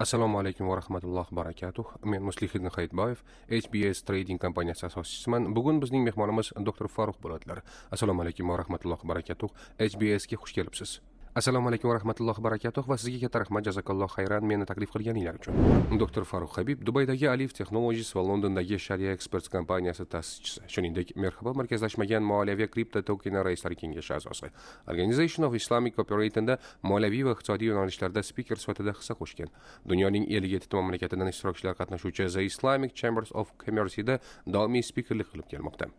Assalomu alaykum va rahmatullohi va barakatuh. Men Muslihiddin Hayitboyev, HBS Trading kompaniyasi asoschisiman. Bugun bizning mehmonimiz Dr. Farruh bo'ladilar. Assalomu alaykum va rahmatullohi va barakatuh. HBS ga xush kelibsiz. Assalomu alaykum va rahmatullohi va barakatuh va sizga katta rahmat, jazakalloh xayran meni taklif qilganinglar uchun. Dr. Farruh Habib Dubaydagi Alif Technologies va Londondagi Sharia Experts kompaniyasi ta'sischisi, shuningdek Merhaba markazlashmagan moliyaviy kripto tokenlar raislari kengashi a'zosi. Organization of Islamic Cooperation'da moliyaviy va iqtisodiy yo'nalishlarda speaker sifatida hissa qo'shgan. Dunyoning 57 mamlakatidan ishtirokchilar qatnashuvchi The Islamic Chambers of Commerce'da doimiy speakerlik qilib kelmoqda.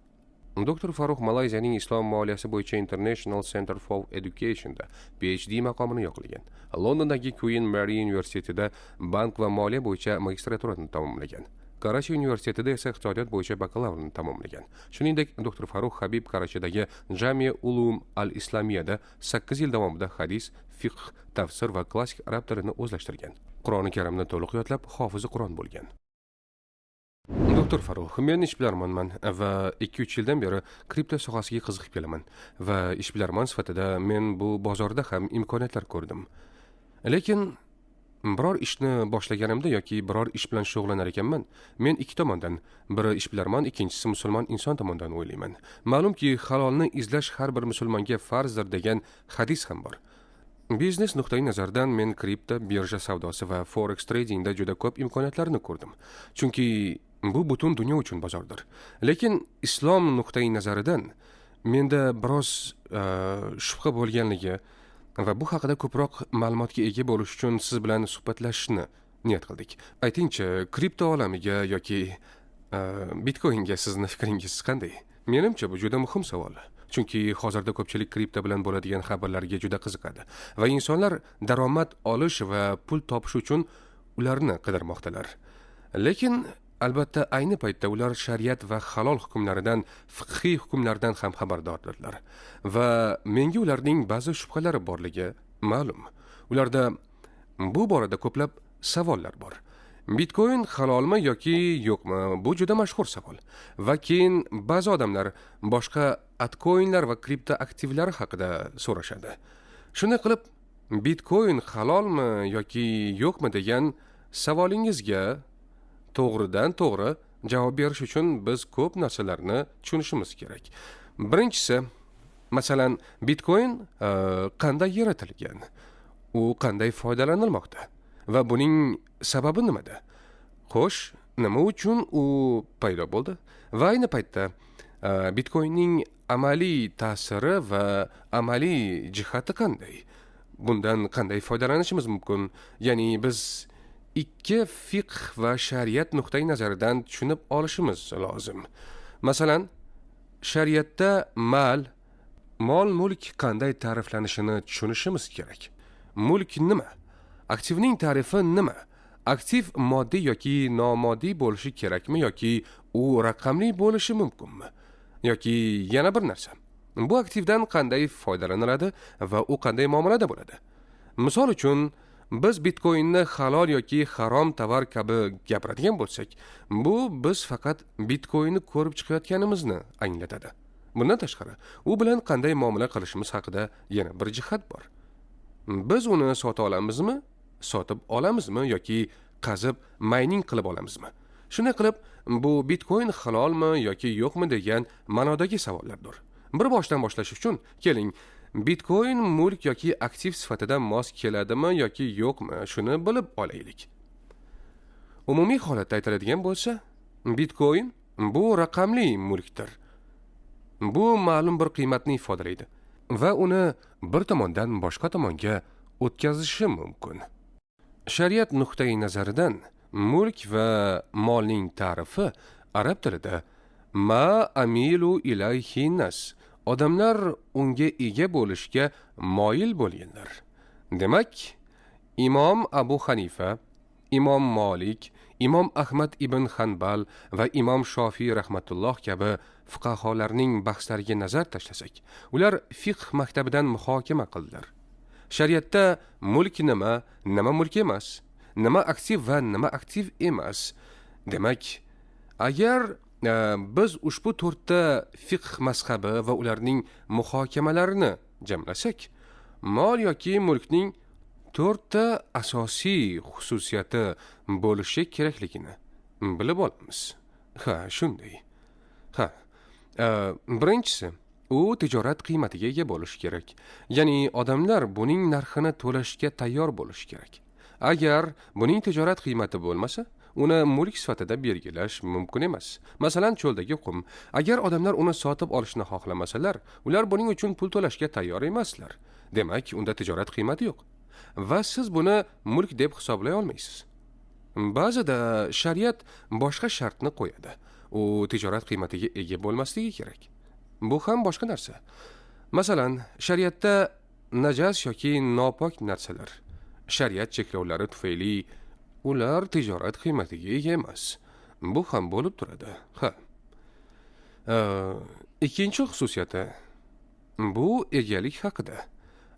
Dr. Farruh Malayziyaning islom moliyasi bo'yicha International Center for Education'da PhD maqomini yo'qlagan. Londondagi Queen Mary universitetida bank va moliya bo'yicha magistraturani tamomlagan. Karachi universitetida esa iqtisodiyot bo'yicha bakalavrini tamomlagan. Shuningdek, Dr. Farruh Habib Karachidagi Jamia Ulum al-Islamiyada 8 yil davomida hadis, fiqh, tafsir va klassik arab tilini o'zlashtirgan. Qur'oni Karimni to'liq yodlab, hofizi Qur'on bo'lgan. Dr. Farruh, men ishbilarmonman va 2-3 yildan beri kripto sohasiga qiziqib kelaman va ishbilarmon sifatida men bu bozorda ham imkoniyatlar ko'rdim. Lekin biror ishni boshlaganimda yoki biror ish bilan shug'ullanar ekanman, men ikki tomondan, biri ishbilarmon, ikkinchisi musulmon inson tomonidan o'ylayman. Ma'lumki, halolni izlash har bir musulmonga farzdir degan hadis ham bor. Biznes nuqtai nazardan men kripto, birja savdosi va forex tradingda juda ko'p imkoniyatlarni ko'rdim. Chunki bu butun dunyo uchun bozordir. Lekin islom nuqtai nazaridan menda biroz shubha bo'lganligi va bu haqida ko'proq ma'lumotga ega bo'lish uchun siz bilan suhbatlashishni niyat qildik. Aytingchi, kripto olamiga yoki bitcoinga sizni fikringiz qanday? Menimcha bu juda muhim savol. Chunki hozirda ko'pchilik kripto bilan bo'ladigan xabarlarga juda qiziqadi va insonlar daromad olish va pul topish uchun ularni qidirmoqdalar. Lekin albatta ayni paytda ular shariat va halol hukmlaridan, fiqhiy hukmlardan ham xabardordirlar va menga ularning ba'zi shubhalari borligi ma'lum. Ularda bu borada ko'plab savollar bor. Bitcoin halolmi yoki yo'qmi? Bu juda mashhur savol. Va keyin ba'zi odamlar boshqa altcoinlar va kripto aktivlari haqida so'rashadi. Shunday qilib, Bitcoin halolmi yoki yo'qmi degan savolingizga to'g'ridan to'g'ri javob berish uchun biz ko'p narsalarni tushunishimiz kerak. Birinchisi, masalan, Bitcoin qanday yaratilgan? U qanday foydalanilmoqda? Va buning sababi nimada? Xo'sh, nima uchun u paydo bo'ldi? Va ayni paytda Bitcoinning amaliy ta'siri va amaliy jihati qanday? Bundan qanday foydalanishimiz mumkin? Ya'ni biz ikki fiqh va shariat nuqtai nazaridan tushunib olishimiz lozim. Masalan, shariatda mol-mulk qanday ta'riflanishini tushunishimiz kerak. Mulk nima? Aktivning ta'rifi nima? Aktiv moddiy yoki nomoddiy bo'lishi kerakmi yoki u raqamli bo'lishi mumkinmi? Yoki yana bir narsa. Bu aktivdan qanday foydalaniladi va u qanday muomalada bo'ladi? Misol uchun, biz Bitcoinni halol yoki harom tovar kabi gapiradigan bo'lsak, bu biz faqat Bitcoinni ko'rib chiqayotganimizni anglatadi. Bundan tashqari, u bilan qanday muomala qilishimiz haqida yana bir jihat bor. Biz uni sota olamizmi, sotib olamizmi yoki qazib mining qilib olamizmi? Shunday qilib, bu Bitcoin halolmi yoki yo'qmi degan ma'nodagi savollardir. Bir boshdan boshlash uchun keling, Bitcoin mulk yoki aktiv sifatida mos keladimi yoki yo'qmi, shuni bilib olaylik. Umumiy holatda aytiladigan bo'lsa, Bitcoin bu raqamli mulkdir. Bu ma'lum bir qiymatni ifodalaydi va uni bir tomondan boshqa tomonga o'tkazishi mumkin. Shariat nuqtai nazaridan mulk va molning ta'rifi arab tilida ma amilu ilayhi nas, odamlar unga ega bo'lishga moyil bo'lganlar. Demak, Imom Abu Hanifa, Imom Malik, Imom Ahmad ibn Hanbal va Imom Shofiy rahmatulloh kabi fuqaholarning bahslariga nazar tashlasak, ular fiqh maktabidan muhokama qildilar. Shariatda mulk nima, nima mulk emas, nima aktiv va nima aktiv emas. Demak, agar biz ushbu 4 ta fiqh mazhabi va ularning muhokamalarini jamlasak, mol yoki mulkning to'rtta asosiy xususiyati bo'lishi kerakligini bilib olamiz. Ha, shunday. Ha. Birinchisi, u tijorat qiymatiga ega bo'lishi kerak. Ya'ni odamlar buning narxini to'lashga tayyor bo'lishi kerak. Agar buning tijorat qiymati bo'lmasa, uni mulk sifatida belgilash mumkin emas. Masalan, cho'ldagi qum. Agar odamlar uni sotib olishni xohlamasalar, ular buning uchun pul to'lashga tayyor emaslar. Demak, unda tijorat qiymati yo'q. Va siz buni mulk deb hisoblay olmaysiz. Ba'zida shariat boshqa shartni qo'yadi. U tijorat qiymatiga ega bo'lmasligi kerak. Bu ham boshqa narsa. Masalan, shariatda najas yoki nopok narsalar, shariat cheklovlari tufayli ular tijorat qiymatiga ega emas. Bu ham bo'lib turadi. Ha. Ikkinchi xususiyati bu egalik haqida.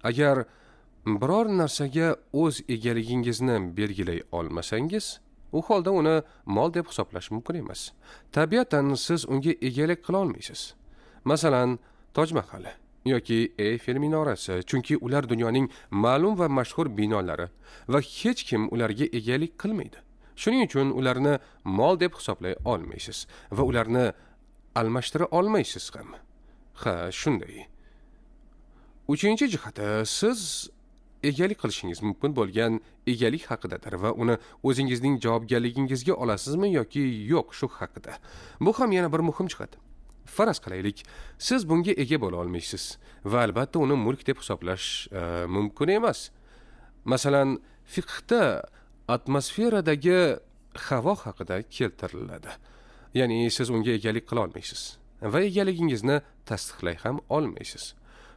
Agar biror narsaga o'z egaligingizni belgilay olmasangiz, u holda uni mol deb hisoblash mumkin emas. Tabiatan siz unga egalik qila olmaysiz. Masalan, Toj Mahal yoki Eyfel minorasi, chunki ular dunyoning ma'lum va mashhur binolari va hech kim ularga egalik qilmaydi. Shuning uchun ularni mol deb hisoblay olmaysiz va ularni almashtira olmaysiz ham. Ha, shunday. Uchinchi jihati, siz egalik qilishingiz mumkin bo'lgan egalik haqidadir va uni o'zingizning javobgarligingizga olasizmi yoki yo'q shu haqida. Bu ham yana bir muhim jihat. Faraz qilaylik, siz bunga ega bo'la olmaysiz va albatta uni mulk deb hisoblash mumkin emas. Masalan, fiqhda atmosferadagi havo haqida keltiriladi. Ya'ni siz unga egalik qila olmaysiz va egaligingizni tasdiqlay ham olmaysiz.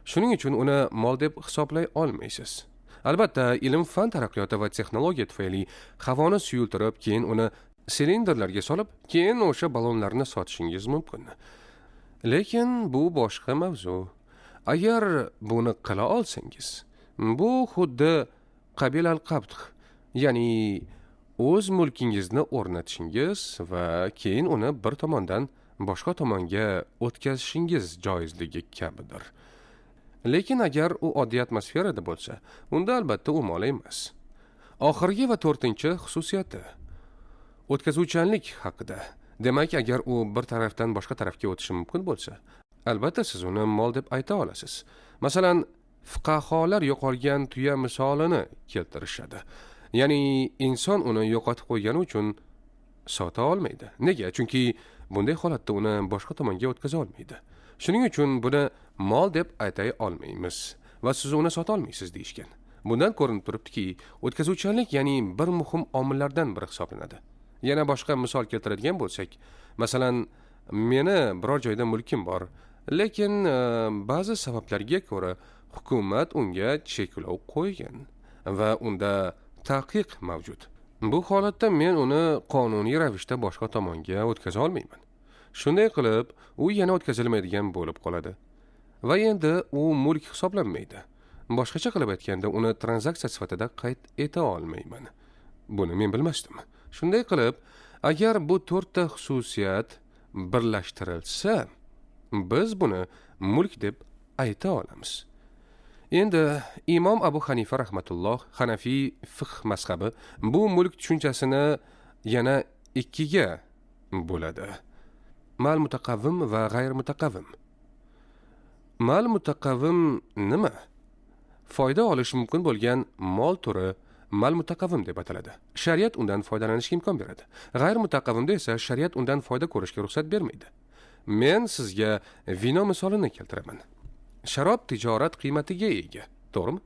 Shuning uchun uni mol deb hisoblay olmaysiz. Albatta, ilm-fan taraqqiyoti va texnologiya tufayli havoni suyultirib, keyin uni silindrlarga solib, keyin o'sha ballonlarni sotishingiz mumkin. Lekin bu boshqa mavzu. Agar buni qila olsangiz, bu xuddi qabil al-qabd, ya'ni o'z mulkingizni o'rnatishingiz va keyin uni bir tomondan boshqa tomonga o'tkazishingiz joizligi kabidir. Lekin agar u oddiy atmosferada bo'lsa, unda albatta u mol emas. Oxirgi va to'rtinchi xususiyati o'tkazuvchanlik haqida. Demak, agar u bir tarafdan boshqa tarafga o'tishi mumkin bo'lsa, albatta siz uni mol deb ayta olasiz. Masalan, fuqaholar yo'qolgan tuya misolini keltirishadi. Ya'ni inson uni yo'qotib qo'ygani uchun sota olmaydi. Nega? Chunki bunday holatda uni boshqa tomonga o'tkaza olmaydi. Shuning uchun buni mol deb aytay olmaymiz va siz uni sota olmaysiz deyishgan. Bundan ko'rinib turibdiki, o'tkazuvchanlik ya'ni bir muhim omillardan biri hisoblanadi. Yana boshqa misol keltiradigan bo'lsak, masalan, meni biror joyda mulkim bor, lekin ba'zi sabablarga ko'ra hukumat unga cheklov qo'ygan va unda taqiq mavjud. Bu holatda men uni qonuniy ravishda boshqa tomonga o'tkaza olmayman. Shunday qilib, u yana o'tkazilmaydigan bo'lib qoladi va endi u mulk hisoblanmaydi. Boshqacha qilib aytganda, uni tranzaksiya sifatida qayd eta olmayman. Buni men bilmasdim. Shunday qilib, agar bu to'rtta xususiyat birlashtirilsa, biz buni mulk deb ayta olamiz. Endi Imom Abu Hanifa rahmatulloh, Hanafiy fiqh mazhabi bu mulk tushunchasini yana ikkiga bo'ladi. Mal mutaqavvim va g'ayr mutaqavvim. Mal mutaqavvim nima? Foyda olish mumkin bo'lgan mol turi mal mutaqavvim deb ataladi. Shariat undan foydalanishga imkon beradi. G'ayr mutaqavvimda esa shariat undan foyda ko'rishga ruxsat bermaydi. Men sizga vino misolini keltiraman. Sharob tijorat qiymatiga ega, to'g'rimi?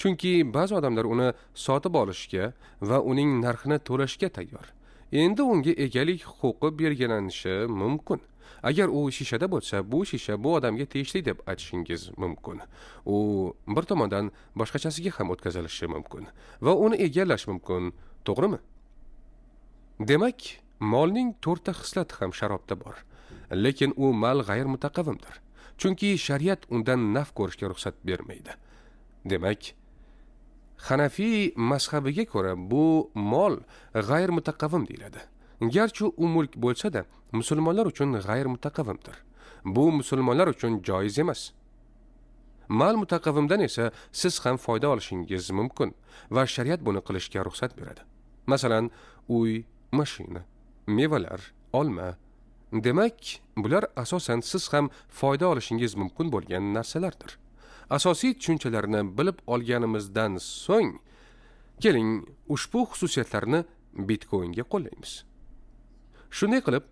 Chunki ba'zi odamlar uni sotib olishga va uning narxini to'lashga tayyor. Endi unga egalik huquqi belgilanishi mumkin. Agar u shishada bo'lsa, bu shisha bu odamga tegishli deb aytishingiz mumkin. U bir tomondan boshqachasiga ham o'tkazilishi mumkin va uni egallash mumkin, to'g'rimi? Demak, molning to'rtta xislati ham sharobda bor, lekin u mal g'ayr mutaqavvimdir. Chunki shariat undan naf ko'rishga ruxsat bermaydi. Demak, Hanafiy mazhabiga ko'ra bu mol g'ayr mutaqavvim deyiladi. Garchi u mulk bo'lsa-da, musulmonlar uchun g'ayr mutaqavvimdir. Bu musulmonlar uchun joiz emas. Mal mutaqavvimdan esa siz ham foyda olishingiz mumkin va shariat buni qilishga ruxsat beradi. Masalan, uy, mashina, mevalar, olma. Demak, bular asosan siz ham foyda olishingiz mumkin bo'lgan narsalardir. Asosiy tushunchalarni bilib olganimizdan so'ng, keling, ushbu xususiyatlarni Bitcoinga qo'llaymiz. Shunday qilib,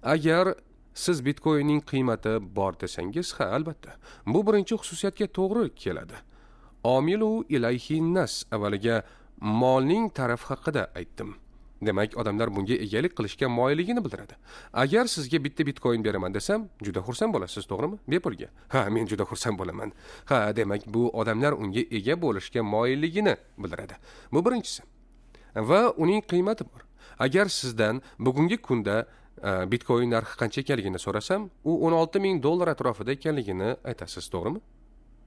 agar siz Bitcoinning qiymati bor desangiz, ha, albatta, bu birinchi xususiyatga to'g'ri keladi. Omilu ilayhi nas, avvaliga molning tarafi haqida aytdim. Demak, odamlar bunga egalik qilishga moyilligini bildiradi. Agar sizga bitta Bitcoin beraman desam, juda xursand bo'lasiz, to'g'rimi? Bepulga. Ha, men juda xursand bo'laman. Ha, demak, bu odamlar unga ega bo'lishga moyilligini bildiradi. Bu birinchisi. Va uning qiymati bor. Agar sizdan bugungi kunda Bitcoin narxi qancha ekanligini so'rasam, u $16,000 atrofida ekanligini aytasiz, to'g'rimi?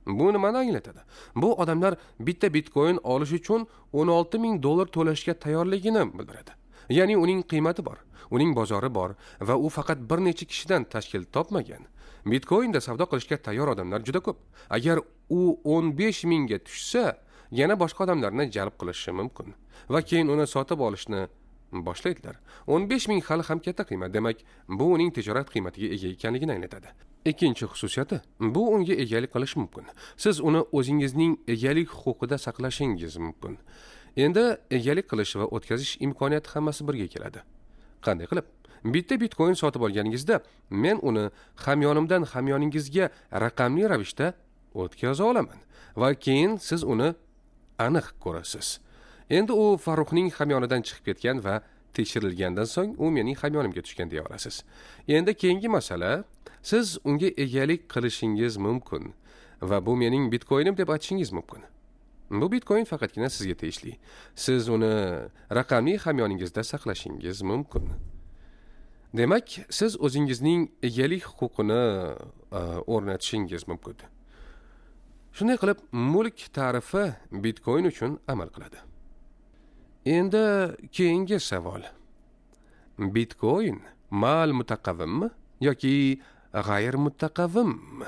Bu nimani anglatadi? Bu odamlar bitta Bitcoin olish uchun $16,000 to'lashga tayyorligini bildiradi. Ya'ni uning qiymati bor, uning bozori bor va u faqat bir necha kishidan tashkil topmagan. Bitcoinda savdo qilishga tayyor odamlar juda ko'p. Agar u 15,000 ga tushsa, yana boshqa odamlarni jalb qilishi mumkin va keyin uni sotib olishni boshlaydilar. 15,000 hali ham katta qiymat, demak, bu uning tijorat qiymatiga ega ekanligini anglatadi. Ikkinchi xususiyati, bu unga egalik qilish mumkin. Siz uni o'zingizning egalik huquqida saqlashingiz mumkin. Endi egalik qilish va o'tkazish imkoniyati hammasi birga keladi. Qanday qilib? Bitta Bitcoin sotib olganingizda, men uni hamyonimdan hamyoningizga raqamli ravishda o'tkaza olaman va keyin siz uni aniq ko'rasiz. Endi u Farruxning hamyonidan chiqib ketgan va tekshirilgandan so'ng u mening hamyonimga tushgan deya olasiz. Endi keyingi masala, siz unga egalik qilishingiz mumkin va bu mening Bitcoinim deb aytishingiz mumkin. Bu Bitcoin faqatgina sizga tegishli. Siz uni raqamli hamyoningizda saqlashingiz mumkin. Demak, siz o'zingizning egalik huquqini o'rnatishingiz mumkin. Shunday qilib, mulk ta'rifi Bitcoin uchun amal qiladi. Endi keyingi savol. Bitcoin mal mutaqavvimmi yoki g'ayr mutaqavvimmi?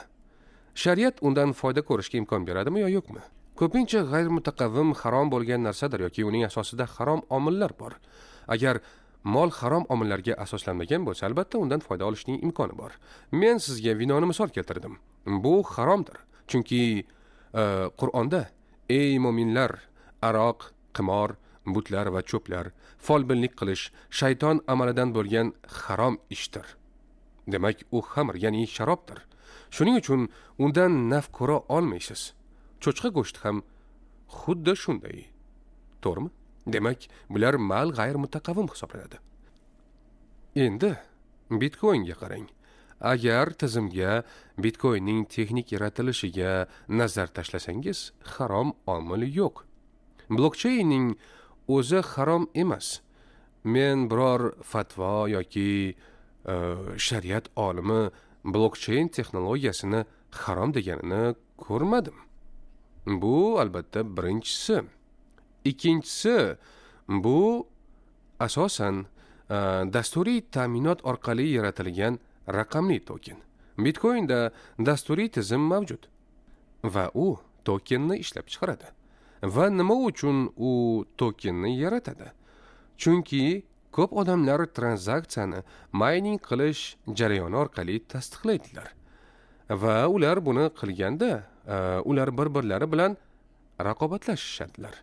Shariat undan foyda ko'rishga imkon beradimi yo yo'qmi? Ko'pincha g'ayr mutaqavvim harom bo'lgan narsadir yoki uning asosida harom omillar bor. Agar mol harom omillarga asoslanmagan bo'lsa, albatta undan foyda olishning imkoni bor. Men sizga vinoni misol keltirdim. Bu haromdir. Chunki Qur'onda ey mo'minlar, aroq, qimor, butlar va cho'plar, folbinlik qilish shayton amalidan bo'lgan harom ishdir. Demak, u xamr, ya'ni sharobdir. Shuning uchun undan naf ko'ra olmaysiz. Cho'chqa go'shti ham xuddi shunday. To'g'rimi? Demak, bular mal g'ayr mutaqavvim hisoblanadi. Endi Bitcoinga qarang. Agar tizimga Bitcoinning texnik yaratilishiga nazar tashlasangiz, harom omil yo'q. Blockchainning o'zi harom emas. Men biror fatvo yoki shariat olimi blockchain texnologiyasini harom deganini ko'rmadim. Bu albatta birinchisi. Ikkinchisi, bu asosan dasturiy ta'minot orqali yaratilgan raqamli token. Bitcoinda dasturiy tizim mavjud va u tokenni ishlab chiqaradi. Va nima uchun u tokenni yaratadi? Chunki ko'p odamlar tranzaksiyani mining qilish jarayoni orqali tasdiqlaydilar. Va ular buni qilganda, ular bir-birlari bilan raqobatlashishadilar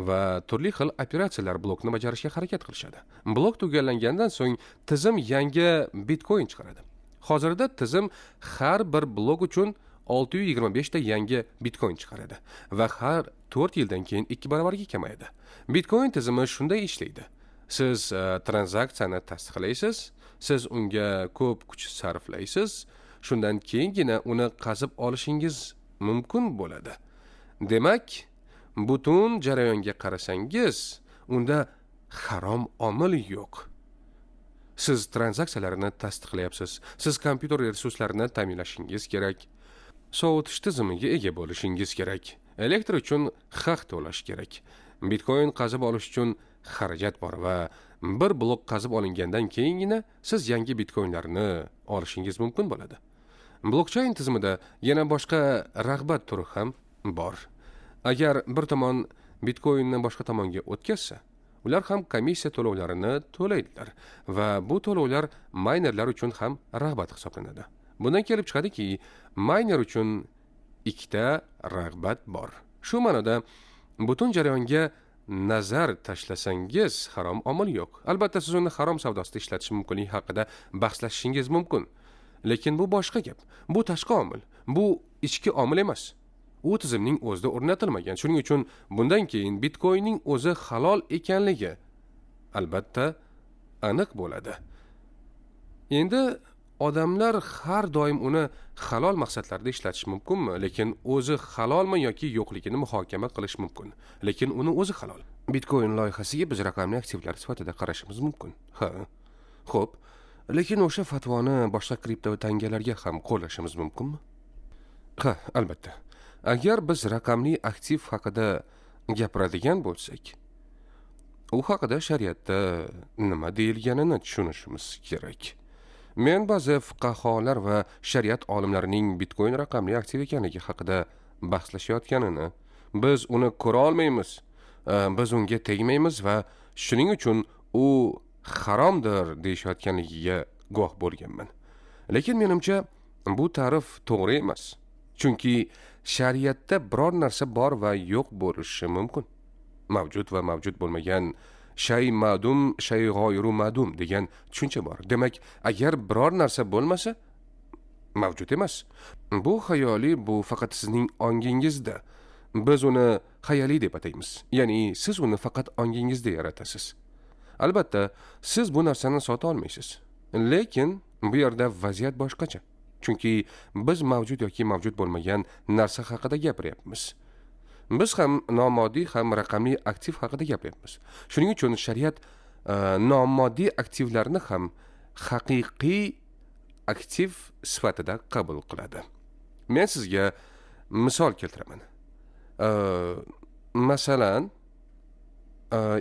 va turli xil operatsiyalar blokni bajarishga harakat qilishadi. Blok tugallangandan so'ng tizim yangi Bitcoin chiqaradi. Hozirda tizim har bir blok uchun 625 ta yangi Bitcoin chiqaradi va har 4 yildan keyin 2 baravarga kamayadi. Bitcoin tizimi shunday ishlaydi. Siz tranzaksiyani tasdiqlaysiz, siz unga ko'p kuch sarflaysiz, shundan keyingina uni qazib olishingiz mumkin bo'ladi. Demak, butun jarayonga qarasangiz, unda harom omil yo'q. Siz tranzaksiyalarni tasdiqlayapsiz. Siz kompyuter resurslarini ta'minlashingiz kerak. Sovutish tizimiga ega bo'lishingiz kerak. Elektr uchun haq to'lash kerak. Bitcoin qazib olish uchun xarajat bor va bir blok qazib olingandan keyingina siz yangi bitcoinlarni olishingiz mumkin bo'ladi. Blockchain tizimida yana boshqa rag'bat turi ham bor. Agar bir tomon Bitcoinni boshqa tomonga o'tkazsa, ular ham komissiya to'lovlarini to'laydilar va bu to'lovlar maynerlar uchun ham rag'bat hisoblanadi. Bundan kelib chiqadiki, mayner uchun ikkita rag'bat bor. Shu ma'noda butun jarayonga nazar tashlasangiz harom omil yo'q. Albatta siz uni harom savdosida ishlatish mumkinligi haqida bahslashishingiz mumkin. Lekin bu boshqa gap. Bu tashqi omil. Bu ichki omil emas. U tizimning o'zida o'rnatilmagan. Shuning uchun bundan keyin Bitcoinning o'zi halol ekanligi albatta aniq bo'ladi. Endi odamlar har doim uni halol maqsadlarda ishlatish mumkinmi? Lekin o'zi halolmi yoki yo'qligini muhokama qilish mumkin. Lekin uni o'zi halol. Bitcoin loyihasiga biz raqamli aktivlar sifatida qarashimiz mumkin. Ha. Xo'p, lekin o'sha fatvoni boshqa kripto tangalarga ham qo'llashimiz mumkinmi? Ha, albatta. Agar biz raqamli aktiv haqida gapiradigan bo'lsak, u haqida shariatda nima deyilganini tushunishimiz kerak. Men ba'zi fuqarolar va shariat olimlarining Bitcoin raqamli aktiv ekanligi haqida bahslashayotganini, biz uni ko'ra olmaymiz, biz unga tegmaymiz va shuning uchun u haromdir deyishayotganligiga guvoh bo'lganman. Lekin menimcha bu ta'rif to'g'ri emas. Chunki shariatda biror narsa bor va yo'q bo'lishi mumkin. Mavjud va mavjud bo'lmagan shay ma'dum, shay g'oyiru ma'dum degan tushuncha bor. Demak, agar biror narsa bo'lmasa, mavjud emas. Bu xayoliy, bu faqat sizning ongingizda. Biz uni xayoliy deb ataymiz. Ya'ni siz uni faqat ongingizda yaratasiz. Albatta, siz bu narsani sota olmaysiz. Lekin bu yerda vaziyat boshqacha. Chunki biz mavjud yoki mavjud bo'lmagan narsa haqida gapiryapmiz. Biz ham nomoddiy ham raqamli aktiv haqida gapiryapmiz. Shuning uchun shariat nomoddiy aktivlarni ham haqiqiy aktiv sifatida qabul qiladi. Men sizga misol keltiraman. Masalan,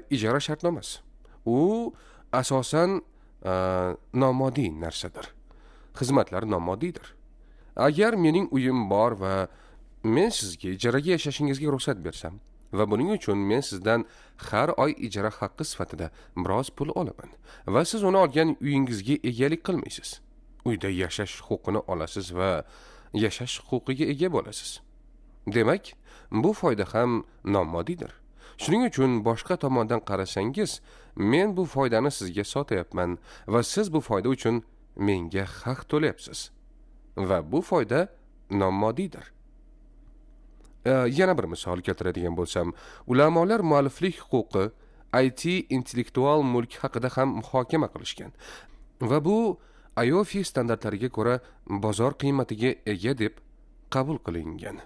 ijara shartnomasi. U asosan nomoddiy narsadir. Xizmatlar nomoddiydir. Agar mening uyim bor va men sizga ijaraga yashashingizga ruxsat bersam va buning uchun men sizdan har oy ijara haqqi sifatida biroz pul olaman va siz uni olgan uyingizga egalik qilmaysiz. Uyda yashash huquqini olasiz va yashash huquqiga ega bo'lasiz. Demak, bu foyda ham nomoddiydir. Shuning uchun boshqa tomondan qarasangiz, men bu foydani sizga sotyapman va siz bu foyda uchun menga haq to'layapsiz. Va bu foyda nomoddiydir. Yana bir misol keltiradigan bo'lsam, ulamolar mualliflik huquqi, IT intellektual mulk haqida ham muhokama qilishgan. Va bu IOFI standartlariga ko'ra bozor qiymatiga ega deb qabul qilingan.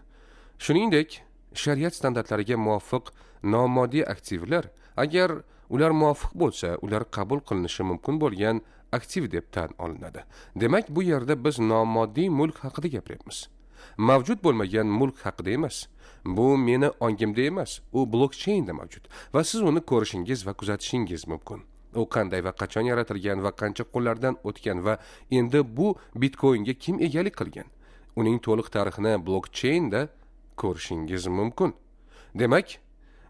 Shuningdek, shariat standartlariga muvofiq nomoddiy aktivlar, agar ular muvofiq bo'lsa, ular qabul qilinishi mumkin bo'lgan aktiv deb tan olinadi. Demak, bu yerda biz nomoddiy mulk haqida gapiryapmiz. Mavjud bo'lmagan mulk haqida emas. Bu meni ongimda emas, u blockchainda mavjud va siz uni ko'rishingiz va kuzatishingiz mumkin. U qanday va qachon yaratilgan va qancha qo'llardan o'tgan va endi bu Bitcoinga kim egalik qilgan? Uning to'liq tarixini blockchainda ko'rishingiz mumkin. Demak,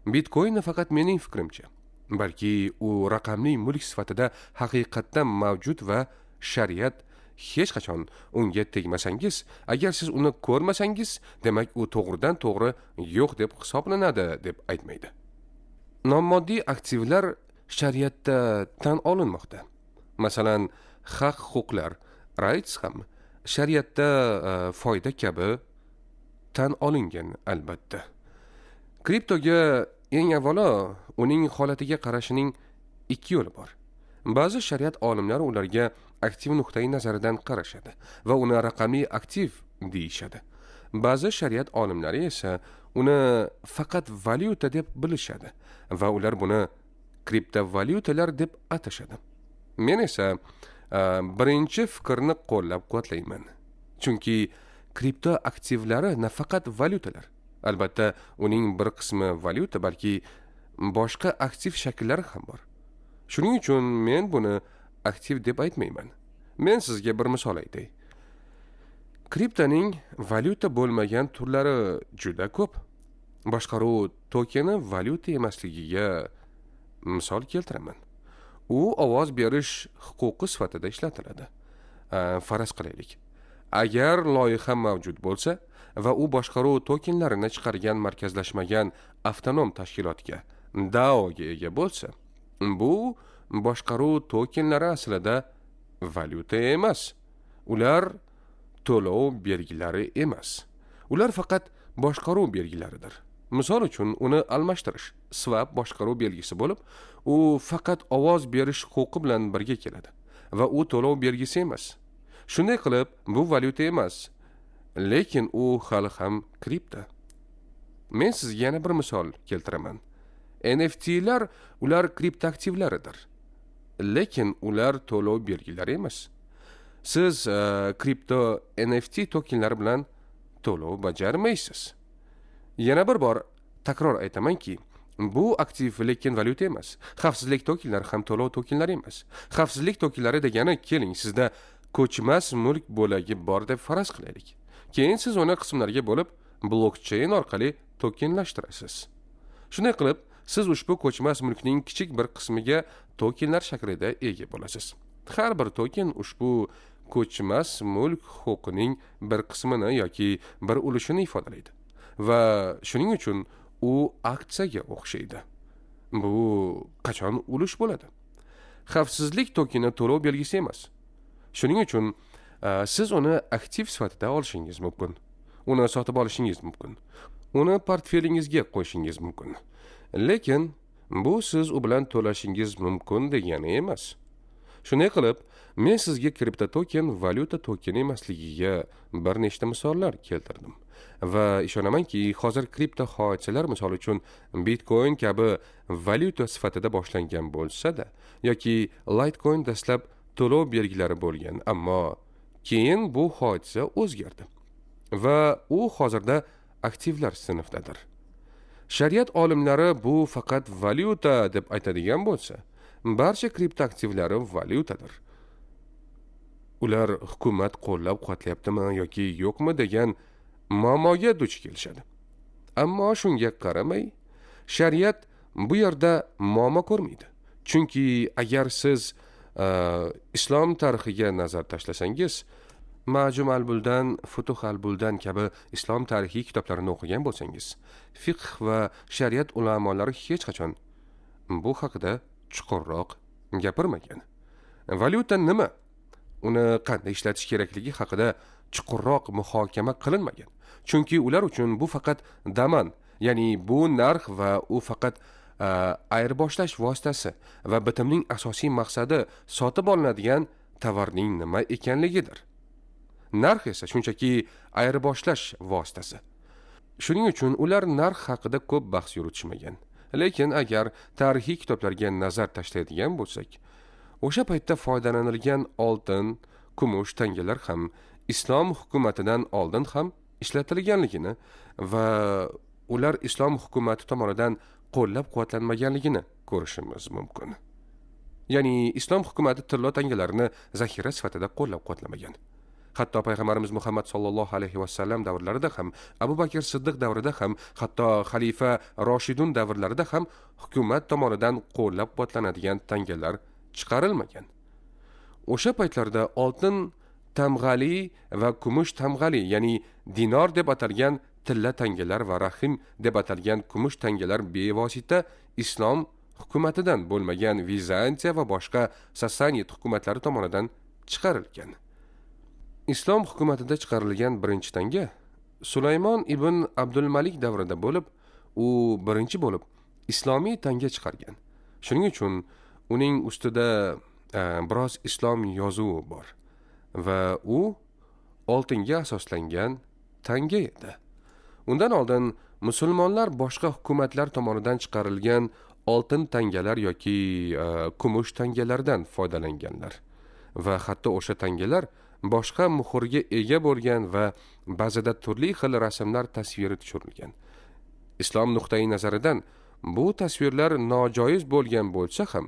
Bitcoinni faqat mening fikrimcha, balki u raqamli mulk sifatida haqiqatdan mavjud va shariat hech qachon unga tegmasangiz, agar siz uni ko'rmasangiz, demak u to'g'ridan to'g'ri yo'q deb hisoblanadi deb aytmaydi. Nomoddiy aktivlar shariatda tan olinmoqda. Masalan, haq huquqlar, rights ham shariatda foyda kabi tan olingan albatta. Kriptoga eng avvalo uning holatiga qarashining ikki yo'li bor. Ba'zi shariat olimlari ularga aktiv nuqtai nazaridan qarashadi va uni raqamli aktiv deyishadi. Ba'zi shariat olimlari esa uni faqat valyuta deb bilishadi va ular buni kriptovalyutalar deb atashadi. Men esa birinchi fikrni qo'llab-quvvatlayman. Chunki kripto aktivlari nafaqat valyutalar. Albatta, uning bir qismi valyuta, balki boshqa aktiv shakllari ham bor. Shuning uchun men buni aktiv deb aytmayman. Men sizga bir misol aytay. Kriptoning valyuta bo'lmagan turlari juda ko'p. Boshqaruv tokeni valyuta emasligiga misol keltiraman. U ovoz berish huquqi sifatida ishlatiladi. Faraz qilaylik. Agar loyiha mavjud bo'lsa va u boshqaruv tokenlarini chiqargan markazlashmagan avtonom tashkilotga DAOga ega bo'lsa, bu boshqaruv tokenlari aslida valyuta emas. Ular to'lov belgilari emas. Ular faqat boshqaruv belgilaridir. Misol uchun uni almashtirish swap boshqaruv belgisi bo'lib, u faqat ovoz berish huquqi bilan birga keladi va u to'lov belgisi emas. Shunday qilib, bu valyuta emas, lekin u hali ham kripto. Men sizga yana bir misol keltiraman. NFT'lar ular kriptoaktivlaridir, lekin ular to'lov belgilari emas. Siz kripto NFT tokenlari bilan to'lov bajarmaysiz. Yana bir bor takror aytamanki, bu aktiv lekin valyuta emas. Xavfsizlik tokenlari ham to'lov tokenlari emas. Xavfsizlik tokenlari degani, keling, sizda ko'chmas mulk bo'lagi bor deb faraz qilaylik. Keyin siz uni qismlarga bo'lib, blokcheyn orqali tokenlashtirasiz. Shunday qilib, siz ushbu ko'chmas mulkning kichik bir qismiga tokenlar shaklida ega bo'lasiz. Har bir token ushbu ko'chmas mulk huquqining bir qismini yoki bir ulushini ifodalaydi va shuning uchun u aksiyaga o'xshaydi. Bu qachon ulush bo'ladi? Xavfsizlik tokeni to'lov belgisi emas. Shuning uchun siz uni aktiv sifatida olishingiz mumkin. Uni sotib olishingiz mumkin. Uni portfelingizga qo'yishingiz mumkin. Lekin bu siz u bilan to'lashingiz mumkin degani emas. Shunday qilib, men sizga kripto token valyuta tokeni emasligiga bir nechta misollar keltirdim. Va ishonamanki, hozir kripto hodisalar misol uchun Bitcoin kabi valyuta sifatida boshlangan bo'lsa-da, yoki Litecoin dastlab to'lov belgilari bo'lgan, ammo keyin bu hodisa o'zgardi va u hozirda aktivlar sinfidadir. Shariat olimlari bu faqat valyuta deb aytadigan bo'lsa, barcha kripto aktivlari valyutadir. Ular hukumat qo'llab-quvvatlayaptimi yoki yo'qmi degan muammoga duch kelishadi. Ammo shunga qaramay, shariat bu yerda muammo ko'rmaydi. Chunki agar siz islom tarixiga nazar tashlasangiz, Majum al-Buldan, Futuh al-Buldan kabi islom tarixiy kitoblarini o'qigan bo'lsangiz, fiqh va shariat ulamolari hech qachon bu haqida chuqurroq gapirmagan. Valyuta nima? Uni qanday ishlatish kerakligi haqida chuqurroq muhokama qilinmagan. Chunki ular uchun bu faqat daman, ya'ni bu narx va u faqat ayirboshlash vositasi va bitimning asosiy maqsadi sotib olinadigan tovarning nima ekanligidir. Narx esa shunchaki ayirboshlash vositasi. Shuning uchun ular narx haqida ko'p bahs yuritishmagan. Lekin agar tarixiy kitoblarga nazar tashlaydigan bo'lsak, o'sha paytda foydalanilgan oltin, kumush tangalar ham islom hukumatidan oldin ham ishlatilganligini va ular islom hukumati tomonidan qo'llab-quvvatlanmaganligini ko'rishimiz mumkin. Ya'ni islom hukumati tilla tangalarini zaxira sifatida qo'llab-quvvatlamagan. Hatto payg'ambarimiz Muhammad sallallohu alayhi va sallam davrlarida ham, Abu Bakr Siddiq davrida ham, hatto xalifa Roshidun davrlarida ham hukumat tomonidan qo'llab-quvvatlanadigan tangalar chiqarilmagan. O'sha paytlarda oltin tamg'ali va kumush tamg'ali, ya'ni dinor deb atalgan tilla tangalar va rahim deb atalgan kumush tangalar bevosita islom hukumatidan bo'lmagan Vizantiya va boshqa Sassanid hukumatlari tomonidan chiqarilgan. Islom hukumatida chiqarilgan birinchi tanga Sulaymon ibn Abdulmalik davrida bo'lib, u birinchi bo'lib islomiy tanga chiqargan. Shuning uchun uning ustida biroz islom yozuvi bor va u oltinga asoslangan tanga edi. Undan oldin musulmonlar boshqa hukumatlar tomonidan chiqarilgan oltin tangalar yoki kumush tangalardan foydalanganlar va hatto o'sha tangalar boshqa muhrga ega bo'lgan va ba'zida turli xil rasmlar tasviri tushirilgan. Islom nuqtai nazaridan bu tasvirlar nojoiz bo'lgan bo'lsa ham,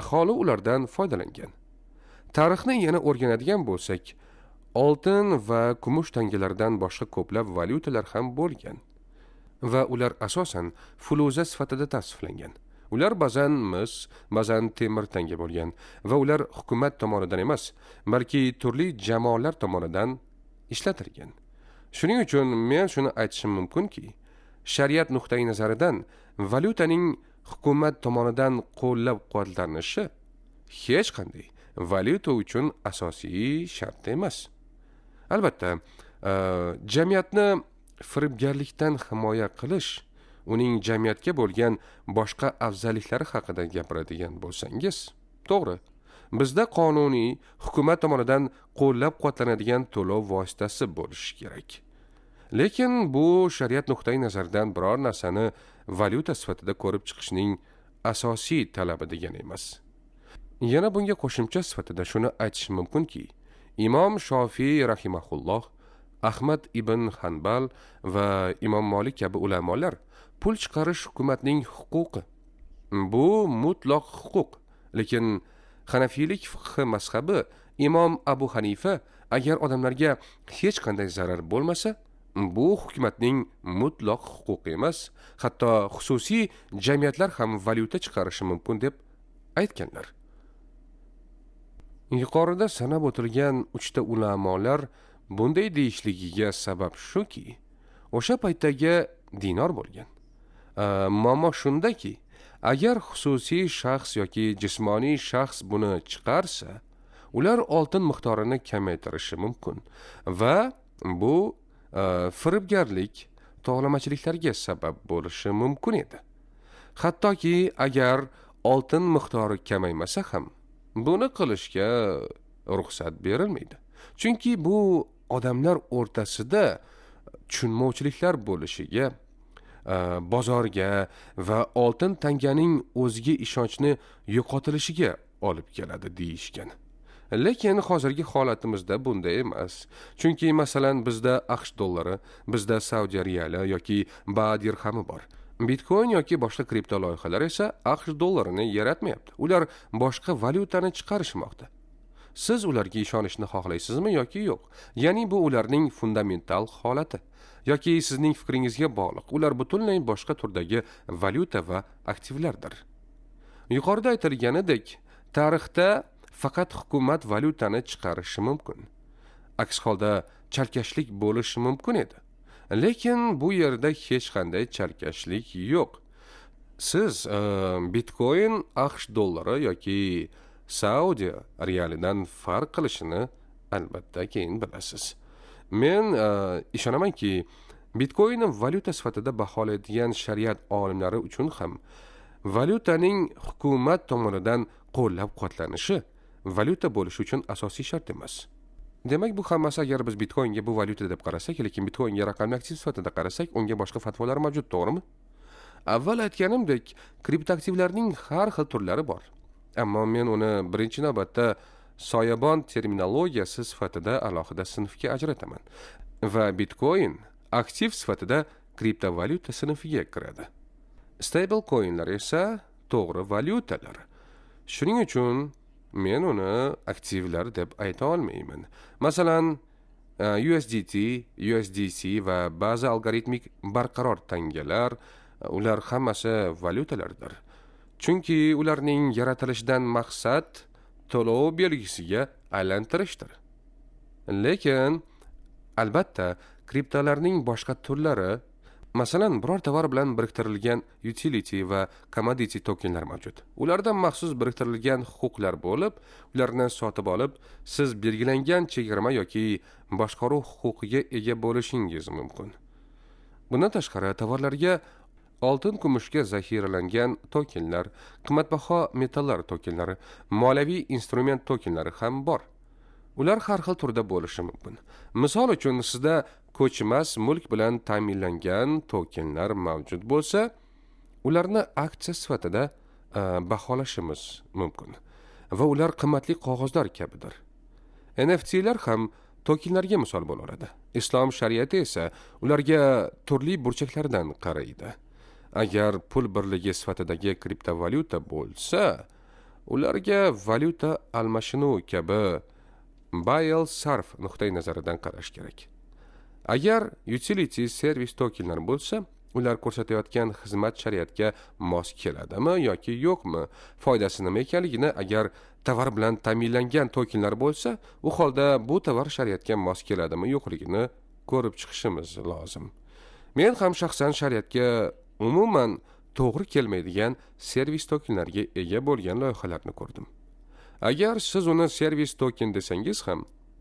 aholi ulardan foydalangan. Tarixni yana o'rganadigan bo'lsak, oltin va kumush tangalaridan boshqa ko'plab valyutalar ham bo'lgan va ular asosan fuluza sifatida tavsiflangan. Ular ba'zan mis, ba'zan temir tanga bo'lgan va ular hukumat tomonidan emas, balki turli jamoalar tomonidan ishlatilgan. Shuning uchun men shuni aytishim mumkinki, shariat nuqtai nazaridan valyutaning hukumat tomonidan qo'llab-quvvatlanishi hech qanday valyuta uchun asosiy shart emas. Albatta, jamiyatni firibgarlikdan himoya qilish, uning jamiyatga bo'lgan boshqa afzalliklari haqida gapiradigan bo'lsangiz, to'g'ri. Bizda qonuniy hukumat tomonidan qo'llab-quvvatlanadigan to'lov vositasi bo'lishi kerak. Lekin bu shariat nuqtai nazaridan biror narsani valyuta sifatida ko'rib chiqishning asosiy talabi degani emas. Yana bunga qo'shimcha sifatida shuni aytish mumkinki, Imom Shofiy rahimahulloh, Ahmad ibn Hanbal va Imom Malik kabi ulamolar pul chiqarish hukumatning huquqi. Bu mutlaq huquq. Lekin Hanafiylik fiqh mazhabi Imom Abu Hanifa agar odamlarga hech qanday zarar bo'lmasa, bu hukumatning mutlaq huquqi emas, hatto xususiy jamiyatlar ham valyuta chiqarishi mumkin deb aytganlar. Yuqorida sanab o'tilgan 3 ta ulamolar bunday deyishligiga sabab shuki, o'sha paytdagi dinor bo'lgan. Muammo shundaki, agar xususiy shaxs yoki jismoniy shaxs buni chiqarsa, ular oltin miqdorini kamaytirishi mumkin va bu firibgarlik, to'lamachiliklarga sabab bo'lishi mumkin edi. Hattoki agar oltin miqdori kamaymasa ham, buni qilishga ruxsat berilmaydi. Chunki bu odamlar o'rtasida tushunmovchiliklar bo'lishiga, bozorga va oltin tanganing o'ziga ishonchni yo'qotilishiga olib keladi deyishgan. Lekin hozirgi holatimizda bunday emas. Chunki masalan bizda AQSh dollari, bizda Saudiya riyali yoki baad dirhami bor. Bitcoin yoki boshqa kripto loyihalar esa AQSh dollarini yaratmayapti. Ular boshqa valyutani chiqarishmoqda. Siz ularga ishonishni xohlaysizmi yoki yo'q? Ya'ni bu ularning fundamental holati yoki sizning fikringizga bog'liq. Ular butunlay boshqa turdagi valyuta va aktivlardir. Yuqorida aytilganidek, tarixda faqat hukumat valyutani chiqarishi mumkin. Aks holda chalkashlik bo'lishi mumkin edi. Lekin bu yerda hech qanday chalkashlik yo'q. Siz Bitcoin AQSh dollari yoki Saudiya riyalidan farq qilishini albatta keyin bilasiz. Men ishonamanki, Bitcoinni valyuta sifatida baholaydigan shariat olimlari uchun ham valyutaning hukumat tomonidan qo'llab-quvvatlanishi valyuta bo'lishi uchun asosiy shart emas. Demak, bu hammasi agar biz Bitcoinga bu valyuta deb qarasak, lekin Bitcoinga raqamli aktiv sifatida qarasak, unga boshqa fatvolar mavjud, to'g'rimi? Avval aytganimdek, kriptoaktivlarning har xil turlari bor. Ammo men uni birinchi navbatda soyabon terminologiyasi sifatida alohida sinfga ajrataman va Bitcoin aktiv sifatida kriptovalyuta sinfiga kiradi. Stable coinlar esa to'g'ri valyutalar. Shuning uchun men uni aktivlar deb ayta olmayman. Masalan, USDT, USDC va ba'zi algoritmik barqaror tangalar, ular hammasi valyutalardir. Chunki ularning yaratilishidan maqsad to'lov belgisiga aylantirishdir. Lekin albatta kriptolarning boshqa turlari, masalan, biror tovar bilan biriktirilgan utility va commodity tokenlar mavjud. Ulardan maxsus biriktirilgan huquqlar bo'lib, ularni sotib olib, siz belgilangan chegirma yoki boshqaruv huquqiga ega bo'lishingiz mumkin. Bundan tashqari, tovarlarga oltin kumushga zaxiralangan tokenlar, qimmatbaho metallar tokenlari, moliyaviy instrument tokenlari ham bor. Ular har xil turda bo'lishi mumkin. Misol uchun, sizda ko'chmas mulk bilan ta'minlangan tokenlar mavjud bo'lsa, ularni aksiya sifatida baholashimiz mumkin va ular qimmatli qog'ozlar kabidir. NFTlar ham tokenlarga misol bo'ladi. Islom shariati esa ularga turli burchaklardan qaraydi. Agar pul birligi sifatidagi kriptovalyuta bo'lsa, ularga valyuta almashinuv kabi Bayel sarf nuqtai nazaridan qarash kerak. Agar utility service tokenlar bo'lsa, ular ko'rsatayotgan xizmat shariatga mos keladimi yoki yo'qmi, foydasi nima ekanligini, agar tovar bilan ta'minlangan tokenlar bo'lsa, u holda bu tovar shariatga mos keladimi yo'qligini ko'rib chiqishimiz lozim. Men ham shaxsan shariatga umuman to'g'ri kelmaydigan servis tokenlarga ega bo'lgan loyihalarni ko'rdim. Agar siz uni servis token desangiz ham,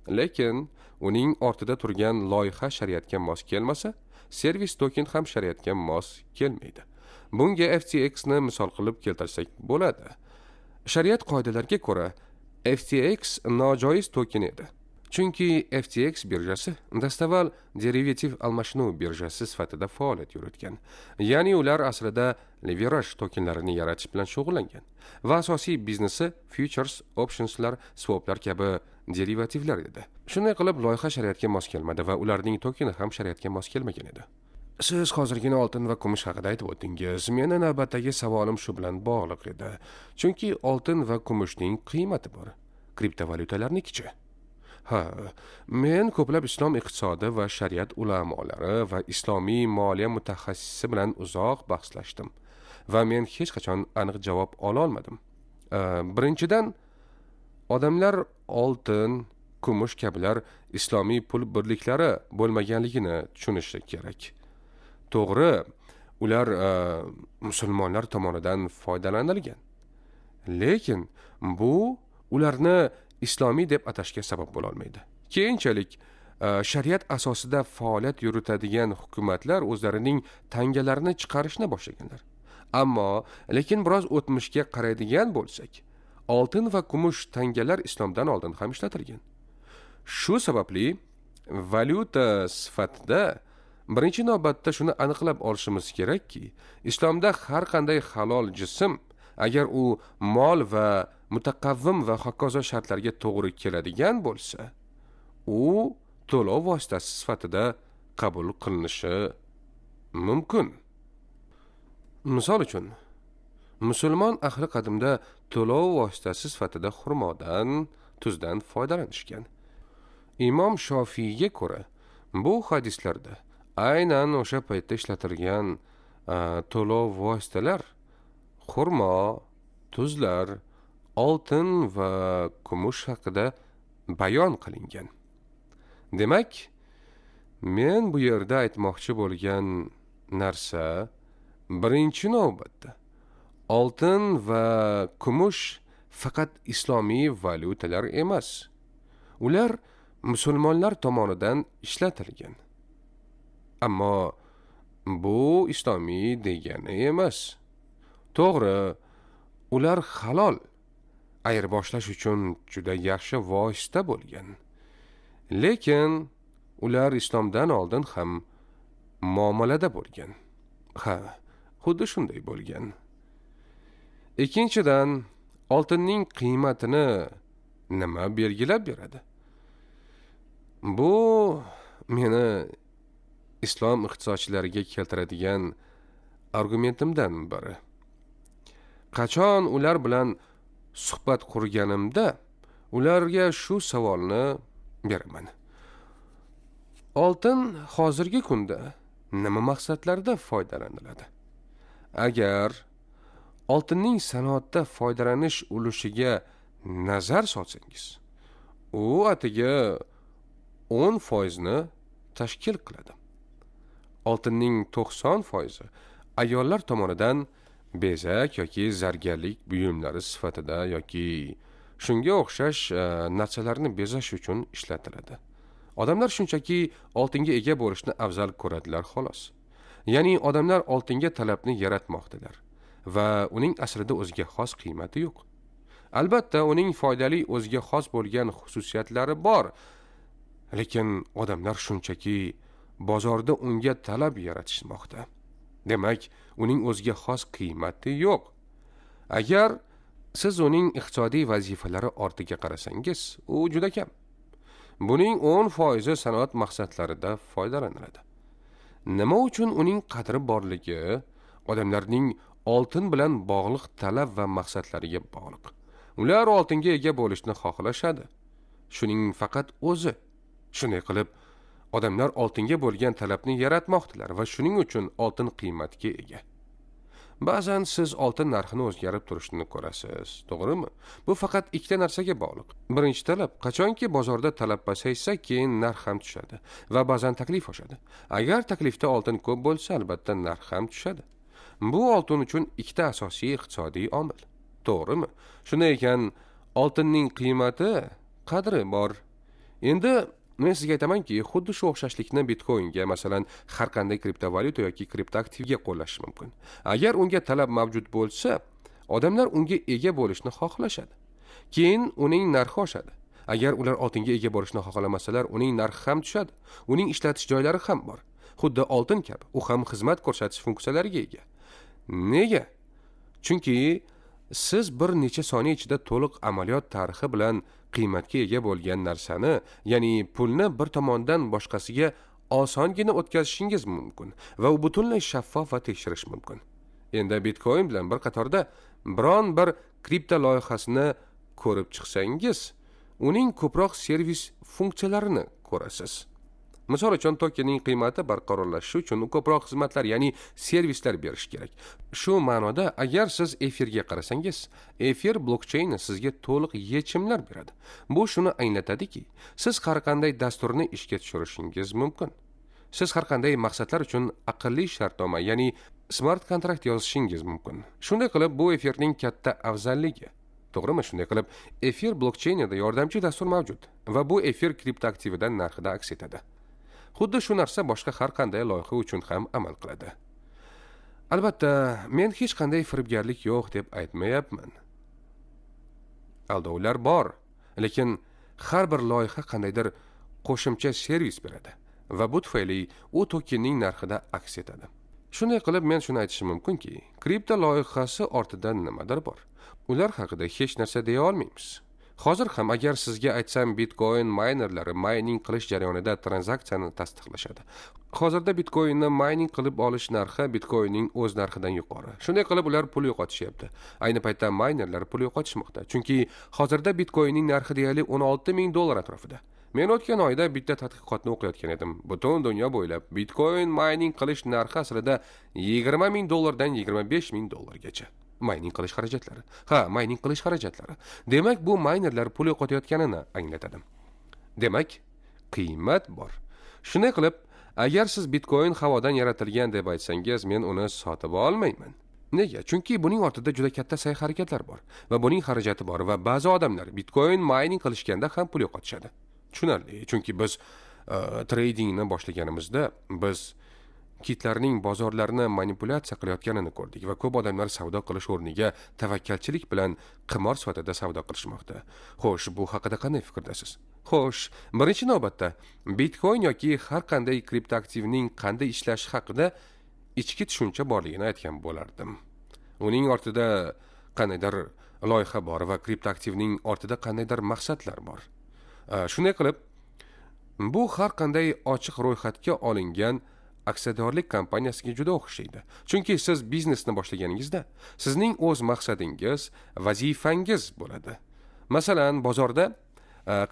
lekin uning ortida turgan loyiha shariatga mos kelmasa, servis token ham shariatga mos kelmaydi. Bunga FTX ni misol qilib keltirsak bo'ladi. Shariat qoidalariga ko'ra, FTX nojoiz token edi. Chunki FTX birjasi dastavval derivativ almashinuv birjasi sifatida faoliyat yuritgan. Ya'ni ular aslida leveraj tokenlarini yaratish bilan shug'ullangan va asosiy biznesi futures, optionslar, swaplar kabi derivativlar edi. Shunday qilib loyiha shariatga mos kelmadi va ularning tokeni ham shariatga mos kelmagan edi. Siz hozirgina oltin va kumush haqida aytib o'tdingiz. Meni navbatdagi savolim shu bilan bog'liq edi. Chunki oltin va kumushning qiymati bor. Kriptovalyutalarnikichi? Men ko'plab islom iqtisodi va shariat ulamolari va islomiy moliya mutaxassisi bilan uzoq bahslashdim va men hech qachon aniq javob ola olmadim. Birinchidan, odamlar oltin, kumush kabilar islomiy pul birliklari bo'lmaganligini tushunishi kerak. To'g'ri, ular musulmonlar tomonidan foydalanilgan. Lekin bu ularni islomiy deb atashga sabab bo'la olmaydi. Keyinchalik shariat asosida faoliyat yuritadigan hukumatlar o'zlarining tangalarini chiqarishni boshlaganlar. Ammo lekin biroz o'tmishga qaraydigan bo'lsak, oltin va kumush tangalar islomdan oldin ham ishlatilgan. Shu sababli valyuta sifatida birinchi navbatda shuni aniqlab olishimiz kerakki, islomda har qanday halol jism, agar u mol va mutaqavvim va hokazo shartlarga to'g'ri keladigan bo'lsa, u to'lov vositasi sifatida qabul qilinishi mumkin. Misol uchun, musulmon ahli qadimda to'lov vositasi sifatida xurmodan, tuzdan foydalanishgan. Imom Shofiyga ko'ra, bu hadislarda aynan o'sha paytda ishlatilgan to'lov vositalar xurmo, tuzlar, oltin va kumush haqida bayon qilingan. Demak, men bu yerda aytmoqchi bo'lgan narsa birinchi navbatda oltin va kumush faqat islomiy valyutalar emas. Ular musulmonlar tomonidan ishlatilgan. Ammo bu islomiy degani emas. To'g'ri, ular halol, ayirboshlash uchun juda yaxshi vosita bo'lgan. Lekin ular islomdan oldin ham muomalada bo'lgan. Xuddi shunday bo'lgan. Ikkinchidan, oltinning qiymatini nima belgilab beradi? Bu meni islom iqtisodchilariga keltiradigan argumentimdan biri. Qachon ular bilan suhbat qurganimda, ularga shu savolni beraman. Oltin hozirgi kunda nima maqsadlarda foydalaniladi? Agar oltinning sanoatda foydalanish ulushiga nazar solsangiz, u atiga 10% ni tashkil qiladi. Oltinning 90% ayollar tomonidan bezak yoki zargarlik buyumlari sifatida yoki shunga o'xshash narsalarni bezash uchun ishlatiladi. Odamlar shunchaki oltinga ega bo'lishni afzal ko'radilar xolos. Ya'ni odamlar oltinga talabni yaratmoqdalar va uning aslida o'ziga xos qiymati yo'q. Albatta, uning foydali o'ziga xos bo'lgan xususiyatlari bor. Lekin odamlar shunchaki bozorda unga talab yaratishmoqda. Demak, uning o'ziga xos qiymati yo'q. Agar siz uning iqtisodiy vazifalari ortiga qarasangiz, u juda kam. Buning 10% sanoat maqsadlarida foydalaniladi. Nima uchun uning qadri borligi odamlarning oltin bilan bog'liq talab va maqsadlariga bog'liq. Ular oltinga ega bo'lishni xohlashadi. shuning faqat o'zi. Shunday qilib, odamlar oltinga bo'lgan talabni yaratmoqdilar va shuning uchun oltin qiymatga ega. Ba'zan siz oltin narxini o'zgarib turishini ko'rasiz, to'g'rimi? Bu faqat ikkita narsaga bog'liq. Birinchi talab, qachonki bozorda talab pasaysa, keyin narx ham tushadi va ba'zan taklif oshadi. Agar taklifda oltin ko'p bo'lsa, albatta narx ham tushadi. Bu oltin uchun ikkita asosiy iqtisodiy omil. To'g'rimi? Shunday ekan, oltinning qiymati, qadri bor. Endi men sizga aytamanki, xuddi shu o'xshashlikni Bitcoinga, masalan, har qanday kriptovalyuta yoki kriptoaktivga qo'llash mumkin. Agar unga talab mavjud bo'lsa, odamlar unga ega bo'lishni xohlashadi. Keyin uning narxi oshadi. Agar ular oltinga ega bo'lishni xohlamasalar, uning narxi ham tushadi. Uning ishlatish joylari ham bor. Xuddi oltin kabi, u ham xizmat ko'rsatish funksiyalariga ega. Nega? Chunki siz bir necha soniya ichida to'liq amaliyot tarixi bilan qiymatga ega bo'lgan narsani, ya'ni pulni bir tomondan boshqasiga osongina o'tkazishingiz mumkin va u butunlay shaffof va tekshirish mumkin. Endi Bitcoin bilan bir qatorda biron bir kripto loyihasini ko'rib chiqsangiz, uning ko'proq servis funksiyalarini ko'rasiz. Misol uchun, tokenning qiymati barqarorlashishi uchun ko'proq xizmatlar, ya'ni servislar berish kerak. Shu ma'noda, agar siz efirga qarasangiz, efir blokcheyni sizga to'liq yechimlar beradi. Bu shuni anglatadiki, siz har qanday dasturni ishga tushirishingiz mumkin. Siz har qanday maqsadlar uchun aqlli shartnoma, ya'ni smart kontrakt yozishingiz mumkin. Shunday qilib, bu efirning katta afzalligi. To'g'rimi? Shunday qilib, efir blokcheynida yordamchi dastur mavjud va bu efir kriptoaktividan narxida aks etadi. Xuddi shu narsa boshqa har qanday loyiha uchun ham amal qiladi. Albatta, men hech qanday firibgarlik yo'q deb aytmayapman. Aldovlar bor, lekin har bir loyiha qandaydir qo'shimcha servis beradi va bu tufayli u tokenning narxida aks etadi. Shunday qilib, men shuni aytishim mumkinki, kripto loyihasi ortidan nimadir bor. Ular haqida hech narsa deya olmaymiz. Hozir ham agar sizga aytsam, Bitcoin minerlari mining qilish jarayonida tranzaksiyani tasdiqlashadi. Hozirda Bitcoinni mining qilib olish narxi Bitcoinning o'z narxidan yuqori. Shunday qilib ular pul yo'qotishyapti. Ayni paytda minerlar pul yo'qotishmoqda. Chunki hozirda Bitcoinning narxi deyarli $16,000 atrofida. Men o'tgan oyda bitta tadqiqotni o'qiyotgan edim. Butun dunyo bo'ylab Bitcoin mining qilish narxi aslida $20,000 dan $25,000gacha. Mining qilish xarajatlari. Mining qilish xarajatlari. Demak, bu minerlar pul yo'qotayotganini anglatadi. Demak, qiymat bor. Shunday qilib, agar siz Bitcoin havodan yaratilgan deb aytsangiz, men uni sotib olmayman. Nega? Chunki buning ortida juda katta sa'y-harakatlar bor va buning xarajati bor va ba'zi odamlar Bitcoin mining qilishganda ham pul yo'qotishadi. Tushunarli, chunki biz tradingni boshlaganimizda biz kitlarning bozorlarni manipulyatsiya qilayotganini ko'rdik va ko'p odamlar savdo qilish o'rniga tavakkalchilik bilan qimor sifatida savdo qilishmoqda. Xo'sh, bu haqida qanday fikrdasiz? Xo'sh, birinchi navbatda Bitcoin yoki har qanday kriptoaktivning qanday ishlashi haqida ichki tushuncha borligini aytgan bo'lardim. Uning ortida qandaydir loyiha bor va kriptoaktivning ortida qandaydir maqsadlar bor. Shunday qilib, bu har qanday ochiq ro'yxatga olingan aksiyadorlik kompaniyasiga juda o'xshaydi. Chunki siz biznesni boshlaganingizda, sizning o'z maqsadingiz, vazifangiz bo'ladi. Masalan, bozorda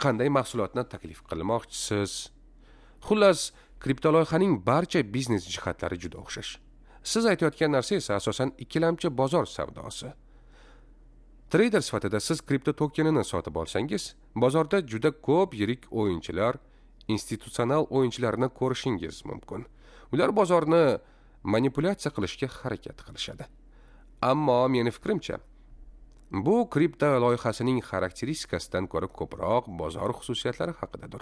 qanday mahsulotni taklif qilmoqchisiz? Xullas, kripto loyihaning barcha biznes jihatlari juda o'xshash. Siz aytayotgan narsa esa asosan ikkilamchi bozor savdosi. Trader sifatida siz kripto tokenini sotib olsangiz, bozorda juda ko'p yirik o'yinchilar, institutsional o'yinchilarni ko'rishingiz mumkin. Ular bozorni manipulyatsiya qilishga harakat qilishadi. Ammo meni fikrimcha, bu kripto loyihasining xarakteristikasidan ko'ra ko'proq bozor xususiyatlari haqidadir.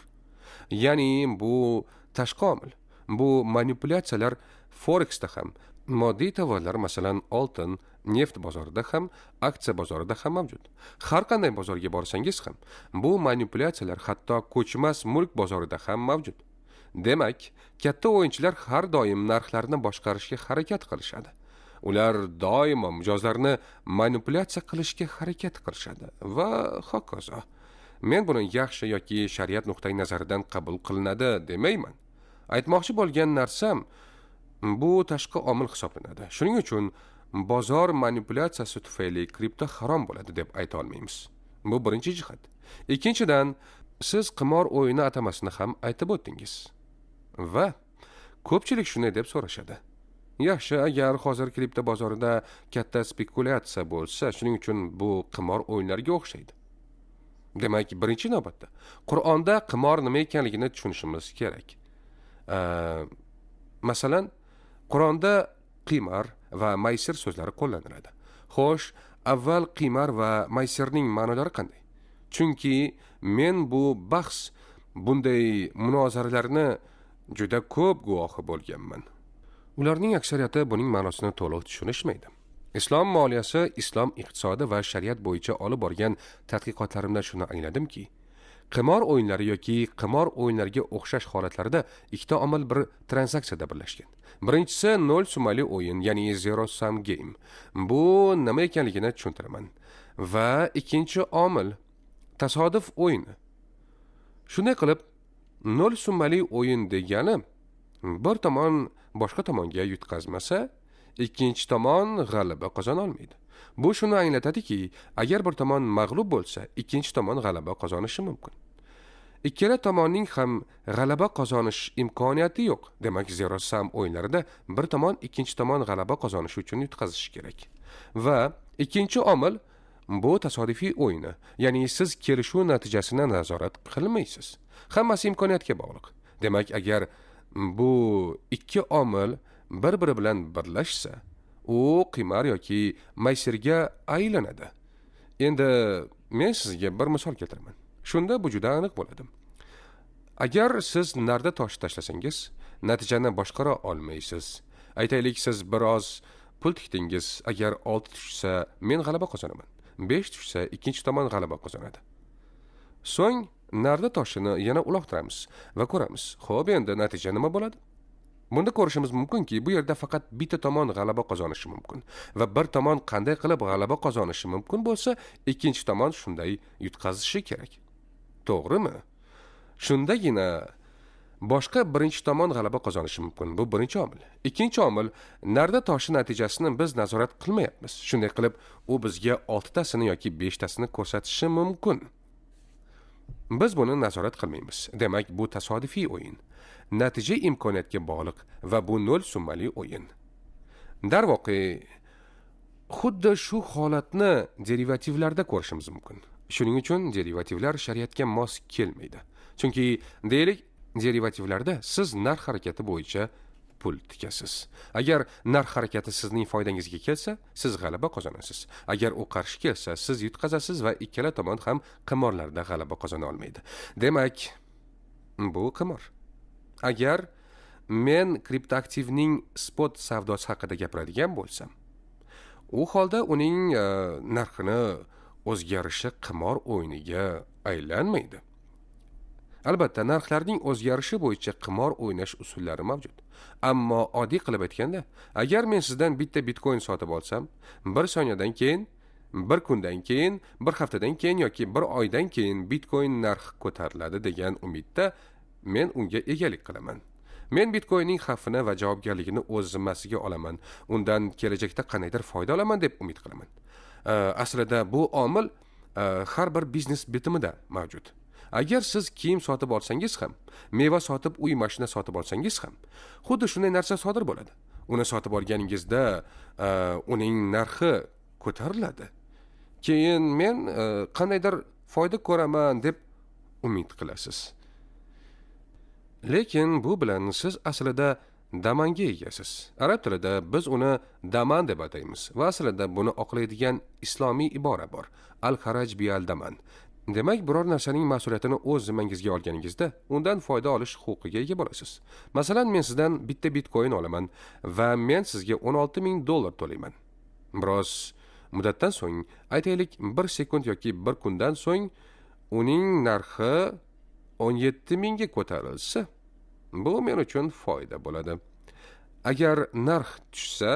Ya'ni bu tashqi omil. Bu manipulyatsiyalar Forexda ham, moddiy tovarlar, masalan, oltin, neft bozorida ham, aksiya bozorida ham mavjud. Har qanday bozorga borsangiz ham, bu manipulyatsiyalar hatto ko'chmas mulk bozorida ham mavjud. Demak, katta o'yinchilar har doim narxlarni boshqarishga harakat qilishadi. Ular doimo mijozlarni manipulyatsiya qilishga harakat qilishadi va hokazo. Men buni yaxshi yoki shariat nuqtai nazaridan qabul qilinadi demayman. Aytmoqchi bo'lgan narsam, bu tashqi omil hisoblanadi. Shuning uchun bozor manipulyatsiyasi tufayli kripto harom bo'ladi deb ayta olmaymiz. Bu birinchi jihat. Ikkinchidan, siz qimor o'yini atamasini ham aytib o'tdingiz. Va ko'pchilik shunday deb so'rashadi. Yaxshi, agar hozir kripto bozorida katta spekulyatsiya bo'lsa, shuning uchun bu qimor o'yinlariga o'xshaydi. Demak, birinchi navbatda Qur'onda qimor nima ekanligini tushunishimiz kerak. Masalan, Qur'onda qimar va maysir so'zlari qo'llaniladi. Xo'sh, avval qimar va maysirning ma'nolari qanday? Chunki men bu bahs bunday munozaralarni juda ko'p guvohi bo'lganman. Ularning aksariyati buning ma'nosini to'liq tushunishmaydi. Islom moliyasi, islom iqtisodi va shariat bo'yicha olib borgan tadqiqotlarimda shuni angladimki, qimor o'yinlari yoki qimor o'yinlariga o'xshash holatlarda ikkita omil bir tranzaksiyada birlashgan. Birinchisi 0 summali o'yin, ya'ni zero sum game. Bu nima ekanligini tushuntiraman. Va ikkinchi omil tasodif o'yini. Shunday qilib, 0 summali o'yin degani bir tomon boshqa tomonga yutqazmasa, ikkinchi tomon g'alaba qozona olmaydi. Bu shuni anglatadiki, agar bir tomon mag'lub bo'lsa, ikkinchi tomon g'alaba qozonishi mumkin. Ikkala tomonning ham g'alaba qozonish imkoniyati yo'q. Demak, zero sum o'yinlarida bir tomon ikkinchi tomon g'alaba qozonishi uchun yutqazishi kerak. Va ikkinchi omil bu tasodifiy o'yini, ya'ni siz kelishuv natijasini nazorat qilmaysiz. Hammasi imkoniyatga bog'liq. Demak, agar bu ikki omil bir-biri bilan birlashsa, u qimar yoki maysirga aylanadi. Endi men sizga bir misol keltiraman. Shunda bu juda aniq bo'ladi. Agar siz narda tosh tashlasangiz, natijani boshqara olmaysiz. Aytaylik, siz biroz pul tikdingiz, agar 6 tushsa, men g'alaba qozonaman. 5 tushsa, ikkinchi tomon g'alaba qozonadi. So'ng narda toshini yana uloqtiramiz va ko'ramiz. Xo'p, endi natija nima bo'ladi? Bunda ko'rishimiz mumkinki, bu yerda faqat bitta tomon g'alaba qozonishi mumkin va bir tomon qanday qilib g'alaba qozonishi mumkin bo'lsa, ikkinchi tomon shunday yutqazishi kerak. To'g'rimi? Shundagina boshqa birinchi tomon g'alaba qozonishi mumkin. Bu birinchi omil. Ikkinchi omil, narda toshi natijasini biz nazorat qilmayapmiz. Shunday qilib, u bizga 6 tasini yoki 5 tasini ko'rsatishi mumkin. Biz buni nazorat qilmaymiz. Demak, bu tasodifiy o'yin. Natija imkoniyatga bog'liq va bu 0 summali o'yin. Darvoqe, xuddi shu holatni derivativlarda ko'rishimiz mumkin. Shuning uchun derivativlar shariatga mos kelmaydi. Chunki deylik, derivativlarda siz narx harakati bo'yicha pul tikasiz. Agar narx harakati sizning foydangizga kelsa, siz g'alaba qozonasiz. Agar u qarshi kelsa, siz yutqazasiz va ikkala tomon ham qimorlarda g'alaba qozona olmaydi. Demak, bu qimor. Agar men kriptoaktivning spot savdosi haqida gapiradigan bo'lsam, u holda uning narxini o'zgarishi qimor o'yiniga aylanmaydi. Albatta, narxlarning o'zgarishi bo'yicha qimor o'ynash usullari mavjud. Ammo oddiy qilib aytganda, agar men sizdan bitta bitcoin sotib olsam, 1 soniyadan keyin, 1 kundan keyin, 1 haftadan keyin yoki 1 oydan keyin bitcoin narxi ko'tariladi degan umidda men unga egalik qilaman. Men bitcoinning xavfini va javobgarligini o'z zimmasiga olaman. Undan kelajakda qandaydir foyda olaman deb umid qilaman. Aslida bu omil har bir biznes bitimida mavjud. Agar siz kiyim sotib olsangiz ham, meva sotib, uy mashina sotib olsangiz ham, xuddi shunday narsa sodir bo'ladi. Uni sotib olganingizda uning narxi ko'tariladi. Keyin men qandaydir foyda ko'raman deb umid qilasiz. Lekin bu bilan siz aslida damanga egasiz. Arab tilida biz uni daman deb ataymiz va aslida buni oqlaydigan islomiy ibora bor. Al-haraj bi'al daman. Demak, biror narsaning mas'uliyatini o'z zimmangizga olganingizda, undan foyda olish huquqiga ega bo'lasiz. Masalan, men sizdan bitta bitcoin olaman va men sizga $16,000 to'layman. Biroz muddatdan so'ng, aytaylik 1 sekund yoki 1 kundan so'ng uning narxi 17,000 ga ko'tarilsa, bu men uchun foyda bo'ladi. Agar narx tushsa,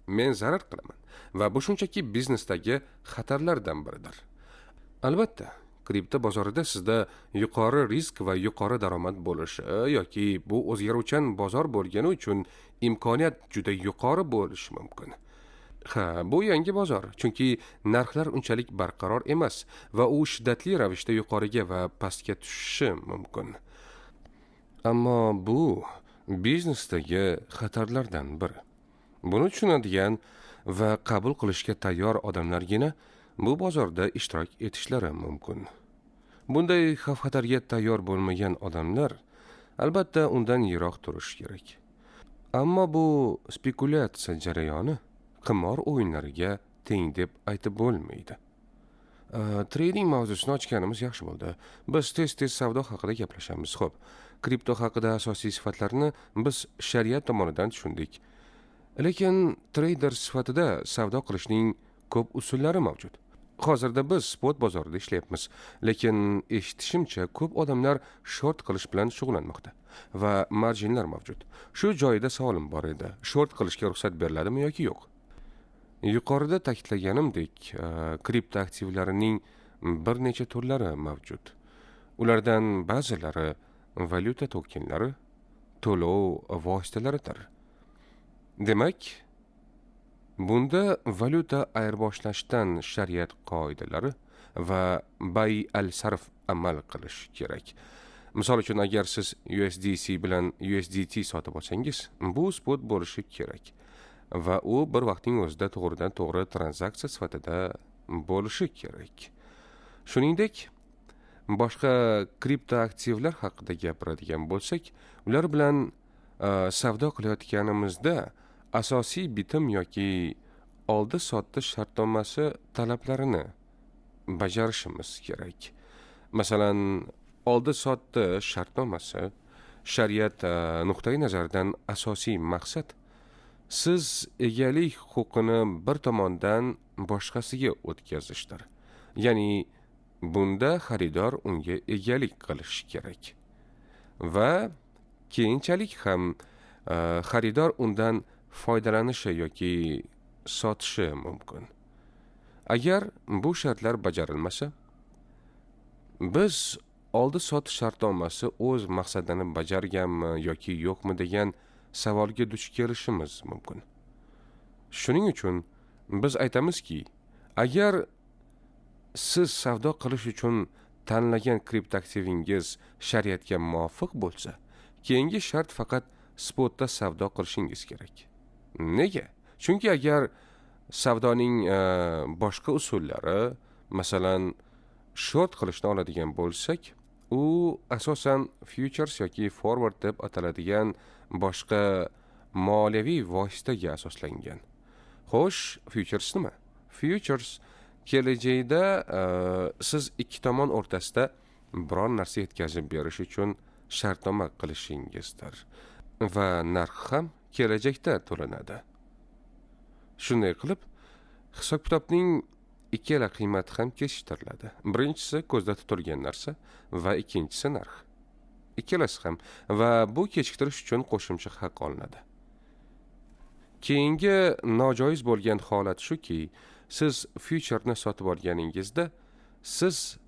men zarar qilaman va bu shunchaki biznesdagi xatarlardan biridir. Albatta, kripto bozorida sizda yuqori risk va yuqori daromad bo'lishi yoki bu o'zgaruvchan bozor bo'lgani uchun imkoniyat juda yuqori bo'lishi mumkin. Ha, bu yangi bozor, chunki narxlar unchalik barqaror emas va u shiddatli ravishda yuqoriga va pastga tushishi mumkin. Ammo bu biznesdagi xatarlardan biri. Buni tushunadigan va qabul qilishga tayyor odamlargina bu bozorda ishtirok etishlari mumkin. Bunday xavf-xatarga tayyor bo'lmagan odamlar albatta undan yiroq turish kerak. Ammo bu spekulyatsiya jarayoni qimor o'yinlariga teng deb aytib bo'lmaydi. Trading mavzusini ochganimiz yaxshi bo'ldi. Biz tez-tez savdo haqida gaplashamiz. Xo'p, kripto haqida asosiy sifatlarni biz shariat tomonidan tushundik. Lekin trader sifatida savdo qilishning ko'p usullari mavjud. Hozirda biz spot bozorida ishlayapmiz, lekin eshitishimcha ko'p odamlar short qilish bilan shug'ullanmoqda va marjinlar mavjud. Shu joyida savolim bor edi. Short qilishga ruxsat beriladimi yoki yo'q? Yuqorida ta'kidlaganimdek, kripto aktivlarining bir necha turlari mavjud. Ulardan ba'zilari valyuta tokenlari, to'lov vositalaridir. Demak, bunda valyuta ayirboshlashdan shariat qoidalari va bay al-sarf amal qilish kerak. Misol uchun, agar siz USDC bilan USDT sotib olsangiz, bu spot bo'lishi kerak va u bir vaqtning o'zida to'g'ridan to'g'ri tranzaksiya sifatida bo'lishi kerak. Shuningdek, boshqa kripto aktivlar haqida gapiradigan bo'lsak, ular bilan savdo qilayotganimizda asosiy bitim yoki oldi-sotdi shartnomasi talablarini bajarishimiz kerak. Masalan, oldi-sotdi shartnomasi shariat nuqtai nazaridan asosiy maqsad siz egalik huquqini bir tomondan boshqasiga o'tkazishdir. Ya'ni bunda xaridor unga egalik qilishi kerak va keyinchalik ham xaridor undan foydalanishi yoki sotishi mumkin. Agar bu shartlar bajarilmasa, biz oldi-sotdi shartnomasi o'z maqsadini bajarganmi yoki yo'qmi degan savolga duch kelishimiz mumkin. Shuning uchun biz aytamizki, agar siz savdo qilish uchun tanlagan kriptoaktivingiz shariatga muvofiq bo'lsa, keyingi shart faqat spotda savdo qilishingiz kerak. Nega? Chunki agar savdoning boshqa usullari, masalan, short qilishni oladigan bo'lsak, u asosan futures yoki forward deb ataladigan boshqa moliyaviy vositaga asoslangan. Xo'sh, futures nima? Futures kelajakda siz ikki tomon o'rtasida biron narsa yetkazib berish uchun shartnoma qilishingizdir va narx ham kelajakda to'lanadi. Shunday qilib, hisob-kitobning ikkala qiymati ham kechiktiriladi. Birinchisi ko'zda tutilgan narsa va ikkinchisi narx. Ikkalasi ham va bu kechiktirish uchun qo'shimcha haq olinadi. Keyingi nojoiz bo'lgan holat shuki, siz futureni sotib olganingizda siz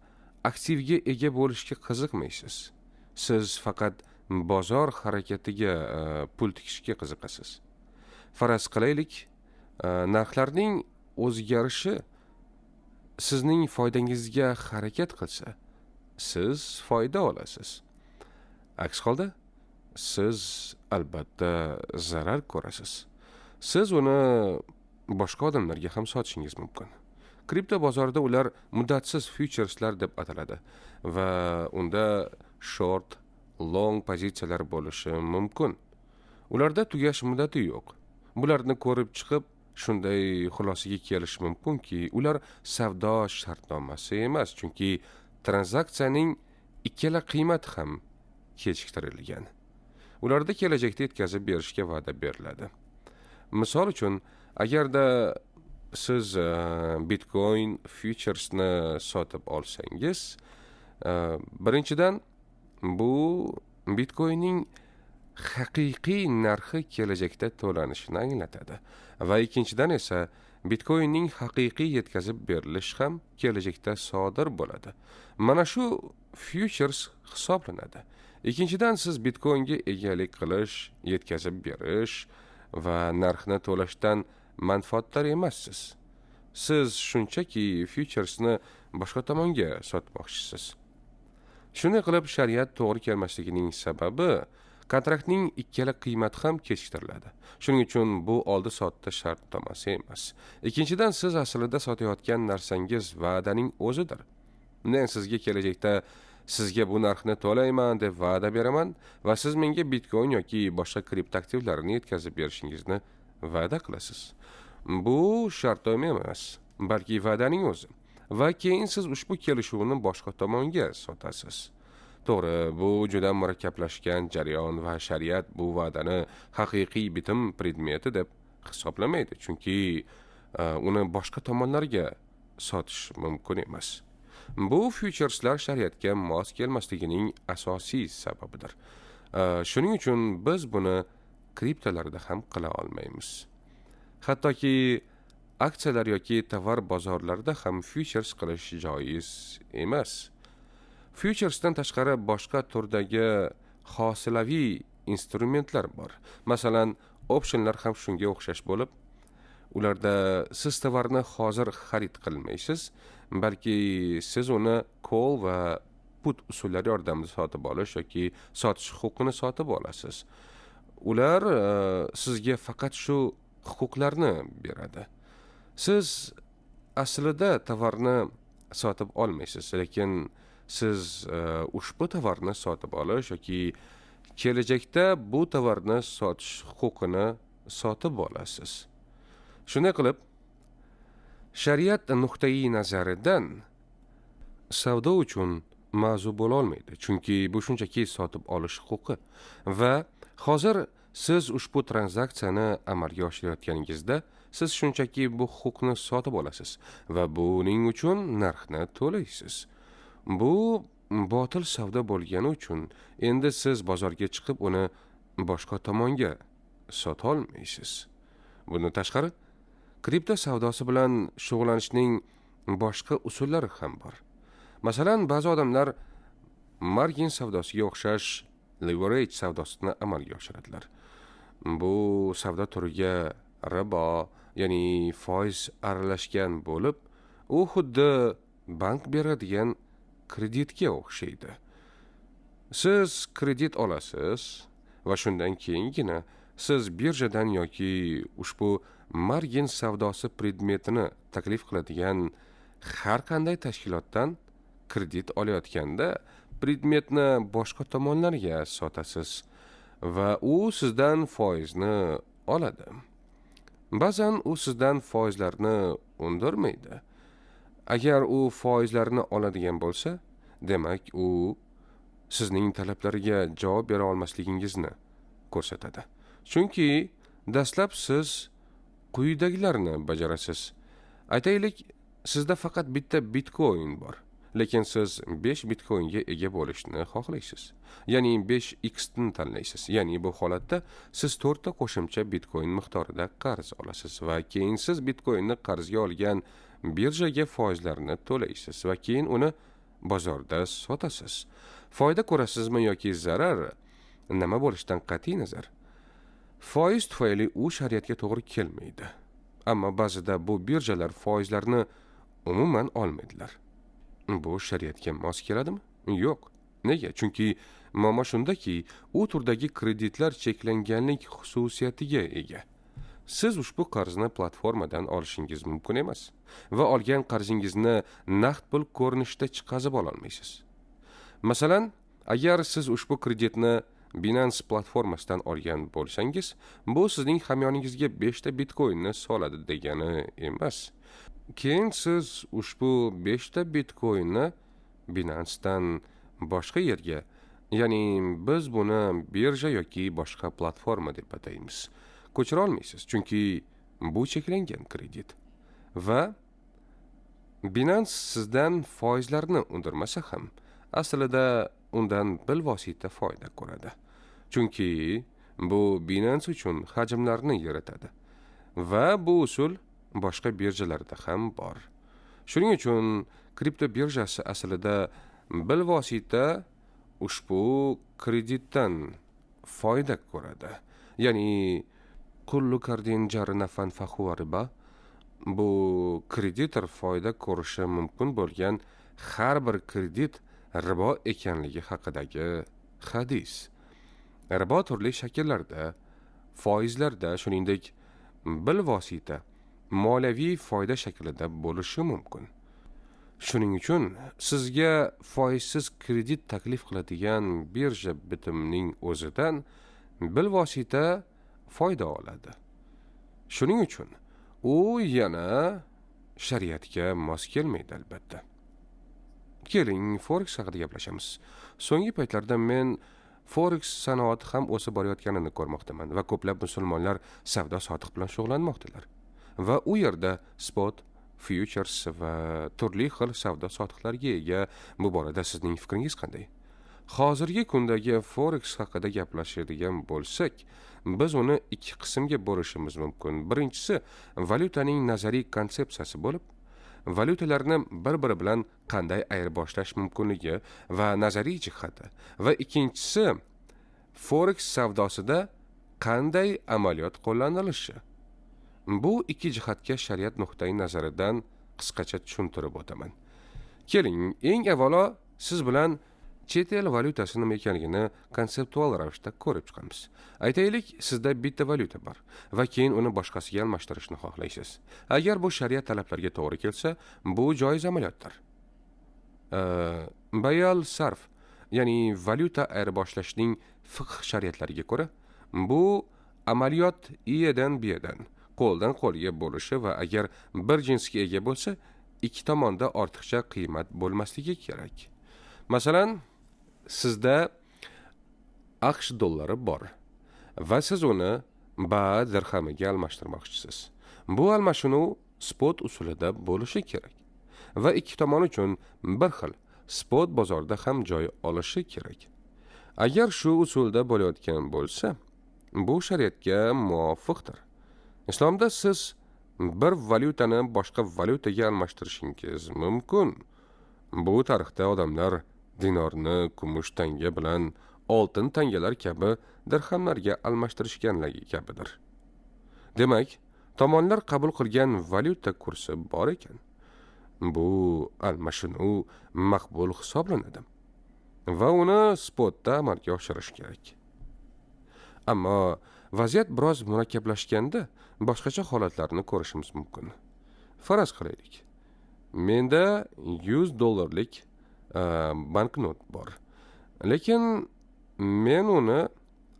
aktivga ega bo'lishga qiziqmaysiz. Siz faqat bozor harakatiga pul tikishga qiziqasiz. Faraz qilaylik, narxlarning o'zgarishi sizning foydangizga harakat qilsa, siz foyda olasiz. Aks holda, siz albatta zarar ko'rasiz. Siz uni boshqa odamlarga ham sotishingiz mumkin. Kripto bozorida ular muddatsiz futureslar deb ataladi va unda short, long pozitsiyalar bo'lishi mumkin. Ularda tugash muddati yo'q. Bularni ko'rib chiqib, shunday xulosaga kelish mumkinki, ular savdo shartnomasi emas, chunki tranzaksiyaning ikkala qiymati ham kechiktirilgan. Ularda kelajakda yetkazib berishga va'da beriladi. Misol uchun, agarda siz Bitcoin futuresni sotib olsangiz, birinchidan bu Bitcoinning haqiqiy narxi kelajakda to'lanishini anglatadi va ikkinchidan esa Bitcoinning haqiqiy yetkazib berilish ham kelajakda sodir bo'ladi. Mana shu futures hisoblanadi. Ikkinchidan, siz Bitcoinga egalik qilish, yetkazib berish va narxni to'lashdan manfaatdor emassiz. Siz shunchaki futuresni boshqa tomonga sotmoqchisiz. Shunday qilib shariat to'g'ri kelmasligining sababi kontraktning ikkala qiymati ham kechiktiriladi. Shuning uchun bu oldi-sotdi shartnomasi emas. Ikkinchidan, siz aslida sotayotgan narsangiz va'daning o'zidir. Men sizga kelajakda sizga bu narxni to'layman deb va'da beraman va siz menga bitcoin yoki boshqa kriptoaktivlarni yetkazib berishingizni va'da qilasiz. Bu shartnoma emas, balki va'daning o'zi. Va keyin siz ushbu kelishuvni boshqa tomonga sotasiz. To'g'ri, bu juda murakkablashgan jarayon va shariat bu va'dani haqiqiy bitim predmeti deb hisoblamaydi, chunki uni boshqa tomonlarga sotish mumkin emas. Bu futureslar shariatga mos kelmasligining asosiy sababidir. Shuning uchun biz buni kriptolarda ham qila olmaymiz. Hattoki aksiyalar yoki tovar bozorlarida ham futures qilish joiz emas. Futuresdan tashqari boshqa turdagi hosilaviy instrumentlar bor. Masalan, optionlar ham shunga o'xshash bo'lib, ularda siz tovarni hozir xarid qilmaysiz, balki siz uni call va put usullari yordamida sotib olish yoki sotish huquqini sotib olasiz. Ular sizga faqat shu huquqlarni beradi. Siz aslida tovarni sotib olmaysiz, lekin siz ushbu tovarni sotib olish yoki kelajakda bu tovarni sotish huquqini sotib olasiz. Shunday qilib, shariat nuqtai nazaridan savdo uchun mavzu bo'la olmaydi, chunki bu shunchaki sotib olish huquqi va hozir siz ushbu tranzaksiyani amalga oshirayotganingizda siz shunchaki bu huquqni sotib olasiz va buning uchun narxni to'laysiz. Bu botil savdo bo'lgani uchun endi siz bozorga chiqib uni boshqa tomonga sota olmaysiz. Bundan tashqari, kripto savdosi bilan shug'ullanishning boshqa usullari ham bor. Masalan, ba'zi odamlar margin savdosiga o'xshash leverage savdosini amalga oshiradilar. Bu savdo turiga ribo, ya'ni foiz aralashgan bo'lib, u xuddi bank beradigan kreditga o'xshaydi. Siz kredit olasiz va shundan keyingina siz birjadan yoki ushbu margin savdosi predmetini taklif qiladigan har qanday tashkilotdan kredit olayotganda predmetni boshqa tomonlarga sotasiz va u sizdan foizni oladi. Ba'zan u sizdan foizlarni undirmaydi. Agar u foizlarni oladigan bo'lsa, demak u sizning talablariga javob bera olmasligingizni ko'rsatadi. Chunki dastlab siz quyidagilarni bajarasiz. Aytaylik, sizda faqat bitta bitcoin bor, lekin siz 5 bitcoinga ega bo'lishni xohlaysiz. Ya'ni 5x ni tanlaysiz. Ya'ni bu holatda siz 4 ta qo'shimcha bitcoin miqdorida qarz olasiz va keyin siz bitcoinni qarzga olgan birjaga foizlarni to'laysiz va keyin uni bozorda sotasiz. Foyda ko'rasizmi yoki zarar? Nima bo'lishidan qat'iy nazar, foiz tufayli u shariatga to'g'ri kelmaydi. Ammo ba'zida bu birjalar foizlarni umuman olmaydilar. Bu shariatga mos keladimi? Yo'q. Nega? Chunki muammo shundaki, u turdagi kreditlar cheklanganlik xususiyatiga ega. Siz ushbu qarzni platformadan olishingiz mumkin emas va olgan qarzingizni naqd pul ko'rinishida chiqazib ola olmaysiz. Masalan, agar siz ushbu kreditni Binance platformasidan olgan bo'lsangiz, bu sizning hamyoningizga 5 ta bitcoinni soladi degani emas. Keyin siz ushbu 5 ta bitcoinni Binancedan boshqa yerga, ya'ni biz buni birja yoki boshqa platforma deb ataymiz, ko'chira olmaysiz, chunki bu cheklangan kredit. Va Binance sizdan foizlarni undirmasa ham, aslida undan bilvosita foyda ko'radi. Chunki bu Binance uchun hajmlarni yaratadi va bu usul boshqa birjalarda ham bor. Shuning uchun kripto birjasi aslida bilvosita ushbu kreditdan foyda ko'radi. Ya'ni kullu kardin jarri nafan fahuva riba. Bu kreditor foyda ko'rishi mumkin bo'lgan har bir kredit ribo ekanligi haqidagi hadis. Ribo turli shakllarda, foizlarda, shuningdek bilvosita moliyaviy foyda shaklida bo'lishi mumkin. Shuning uchun sizga foizsiz kredit taklif qiladigan birja bitimning o'zidan bilvosita foyda oladi. Shuning uchun u yana shariatga mos kelmaydi albatta. Keling, forex haqida gaplashamiz. So'nggi paytlarda men forex sanoati ham o'sib borayotganini ko'rmoqdaman va ko'plab musulmonlar savdo sotiq bilan shug'ullanmoqdalar. Va u yerda spot, futures va turli xil savdo sotiqlarga ega. Bu borada sizning fikringiz qanday? Hozirgi kundagi forex haqida gaplashadigan bo'lsak, biz uni ikki qismga bo'lishimiz mumkin. Birinchisi valyutaning nazariy konsepsiyasi bo'lib, valyutalarni bir-biri bilan qanday ayirboshlash mumkinligi va nazariy jihati, va ikkinchisi forex savdosida qanday amaliyot qo'llanilishi. Bu ikki jihatga shariat nuqtai nazaridan qisqacha tushuntirib o'taman. Keling, eng avvalo siz bilan chet el valyutasi nima ekanligini konseptual ravishda ko'rib chiqamiz. Aytaylik, sizda bitta valyuta bor va keyin uni boshqasiga almashtirishni xohlaysiz. Agar bu shariat talablariga to'g'ri kelsa, bu joiz amaliyotdir. Bayal sarf, ya'ni valyuta ayirboshlashning fiqh shariatlariga ko'ra, bu amaliyot iyadan biyadan, qo'ldan qo'lga bo'lishi va agar bir jinsga ega bo'lsa, ikki tomonda ortiqcha qiymat bo'lmasligi kerak. Masalan, sizda AQSh dollari bor va siz uni baad dirhamiga almashtirmoqchisiz. Bu almashinuv spot usulida bo'lishi kerak va ikki tomon uchun bir xil spot bozorda ham joy olishi kerak. Agar shu usulda bo'layotgan bo'lsa, bu shariatga muvofiqdir. Islomda siz bir valyutani boshqa valyutaga almashtirishingiz mumkin. Bu tarixda odamlar dinorni kumush tanga bilan oltin tangalar kabi dirhamlarga almashtirishganligi kabidir. Demak, tomonlar qabul qilgan valyuta kursi bor ekan. Bu almashinuv maqbul hisoblanadi va uni spotda amalga oshirish kerak. Ammo vaziyat biroz murakkablashganda boshqacha holatlarni ko'rishimiz mumkin. Faraz qilaylik, menda 100 dollarlik banknot bor. Lekin men uni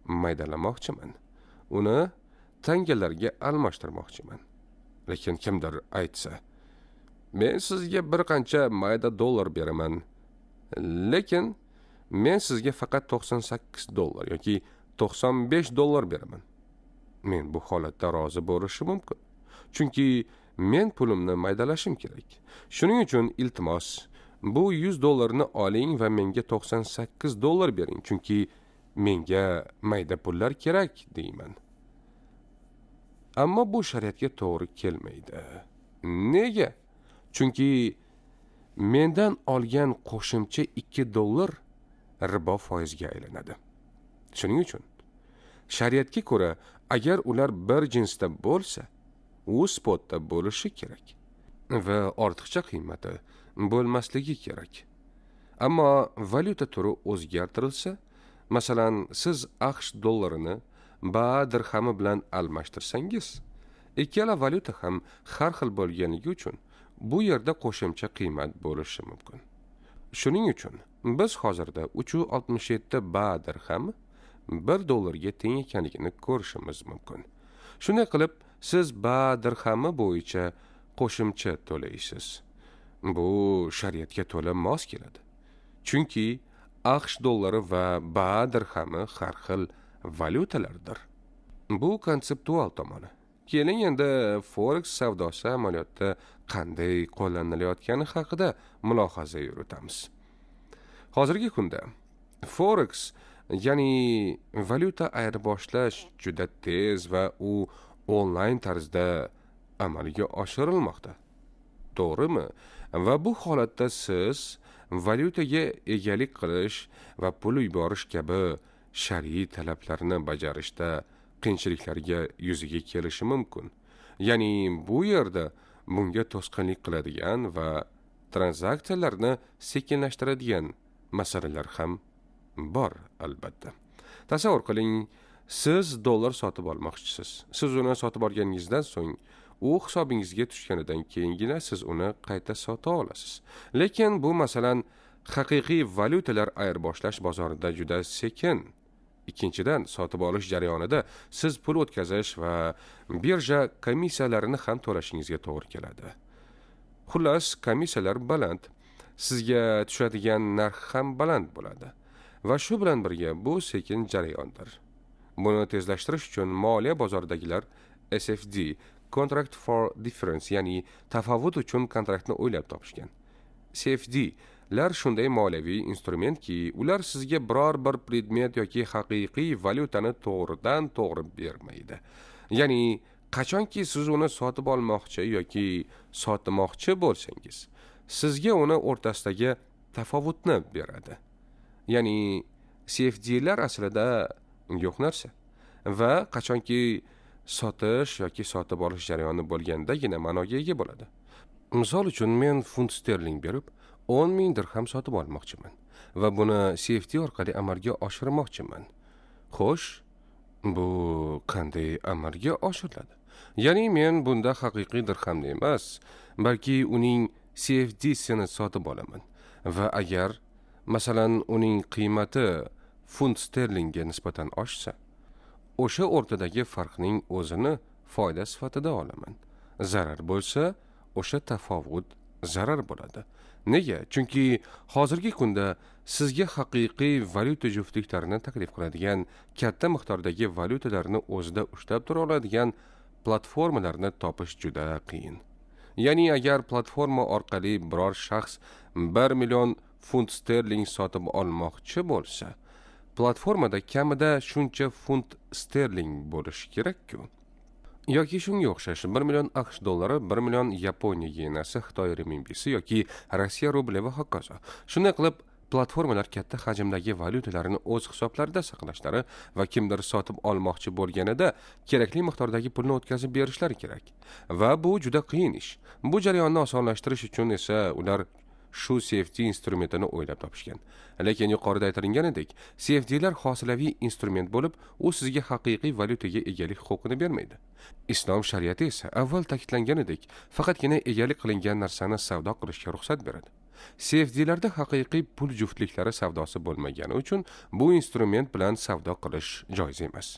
maydalamoqchiman. Uni tangalarga almashtirmoqchiman. Lekin kimdir aytsa, men sizga bir qancha mayda dollar beraman. Lekin men sizga faqat 98 dollar yoki 95 dollar beraman. Men bu holatda rozi bo'lishim mumkin. Chunki men pulimni maydalashim kerak. Shuning uchun iltimos, bu 100 dollarni oling va menga 98 dollar bering, chunki menga mayda pullar kerak deyman. Ammo bu shariatga to'g'ri kelmaydi. Nega? Chunki mendan olgan qo'shimcha 2 dollar ribo foizga aylanadi. Shuning uchun shariatga ko'ra, agar ular bir jinsda bo'lsa, u spotda bo'lishi kerak va ortiqcha qiymati bo'lmasligi kerak. Ammo valyuta turi o'zgartirilsa, masalan, siz AQSh dollarini baad dirhami bilan almashtirsangiz, ikkala valyuta ham har xil bo'lganligi uchun bu yerda qo'shimcha qiymat bo'lishi mumkin. Shuning uchun biz hozirda 367 baad dirhami 1 dollarga teng ekanligini ko'rishimiz mumkin. Shunday qilib, siz baad dirhami bo'yicha qo'shimcha to'laysiz. Bu shariatga to'la mos keladi. Chunki AQSh dollari va baad dirhami har xil valyutalardir. Bu konseptual tomoni. Keling endi forex savdosi amaliyotda qanday qo'llanilayotgani haqida mulohaza yuritamiz. Hozirgi kunda forex, ya'ni valyuta ayirboshlash juda tez va u onlayn tarzda amalga oshirilmoqda. To'g'rimi? Va bu holatda siz valyutaga egalik qilish va pul yuborish kabi shar'iy talablarni bajarishda qiyinchiliklarga yuzaga kelishi mumkin. Ya'ni bu yerda bunga to'sqinlik qiladigan va tranzaksiyalarni sekinlashtiradigan masalalar ham bor albatta. Tasavvur qiling, siz dollar sotib olmoqchisiz. Siz uni sotib olganingizdan so'ng u hisobingizga tushganidan keyingina siz uni qayta sota olasiz. Lekin bu masalan haqiqiy valyutalar ayirboshlash bozorida juda sekin. Ikkinchidan, sotib olish jarayonida siz pul o'tkazish va birja komissiyalarini ham to'lashingizga to'g'ri keladi. Xullas, komissiyalar baland, sizga tushadigan narx ham baland bo'ladi. Va shu bilan birga bu sekin jarayondir. Buni tezlashtirish uchun moliya bozoridagilar SFD, Contract for Difference, ya'ni tafovut uchun kontraktni o'ylab topishgan. CFD lar shunday moliyaviy instrumentki, ular sizga biror bir predmet yoki haqiqiy valyutani to'g'ridan to'g'ri bermaydi. Ya'ni qachonki siz uni sotib olmoqchi yoki sotmoqchi bo'lsangiz, sizga uni o'rtasidagi tafovutni beradi. Ya'ni CFD lar aslida yo'q narsa va qachonki sotish yoki sotib olish jarayoni bo'lgandagina ma'noga ega bo'ladi. Misol uchun, men funt sterling berib 10,000 dirham sotib olmoqchiman va buni CFD orqali amalga oshirmoqchiman. Xo'sh, bu qanday amalga oshiriladi? Ya'ni men bunda haqiqiy dirhamni emas, balki uning CFD-sini sotib olaman va agar masalan uning qiymati funt sterlingga nisbatan oshsa, o'sha o'rtadagi farqning o'zini foyda sifatida olaman. Zarar bo'lsa, o'sha tafovut zarar bo'ladi. Nega? Chunki hozirgi kunda sizga haqiqiy valyuta juftliklarini taklif qiladigan, katta miqdordagi valyutalarni o'zida ushlab tura oladigan platformalarni topish juda qiyin. Ya'ni agar platforma orqali biror shaxs 1 million funt sterling sotib olmoqchi bo'lsa, platformada kamida shuncha funt sterling bo'lishi kerak-ku. Yoki shunga o'xshash 1 million AQSh dollari, 1 million Yaponiya yenasi, Xitoy renminbisi yoki Rossiya rubli va hokazo. Shunday qilib, platformalar katta hajmdagi valyutalarini o'z hisoblarida saqlashlari va kimdir sotib olmoqchi bo'lganida kerakli miqdordagi pulni o'tkazib berishlari kerak. Va bu juda qiyin ish. Bu jarayonni osonlashtirish uchun esa ular shu CFD instrumentini o'ylab topishgan. Lekin yuqorida aytilganidek, CFDlar hosilaviy instrument bo'lib, u sizga haqiqiy valyutaga egalik huquqini bermaydi. Islom shariati esa avval ta'kidlanganidek, faqatgina egalik qilingan narsani savdo qilishga ruxsat beradi. CFDlarda haqiqiy pul juftliklari savdosi bo'lmagani uchun bu instrument bilan savdo qilish joiz emas.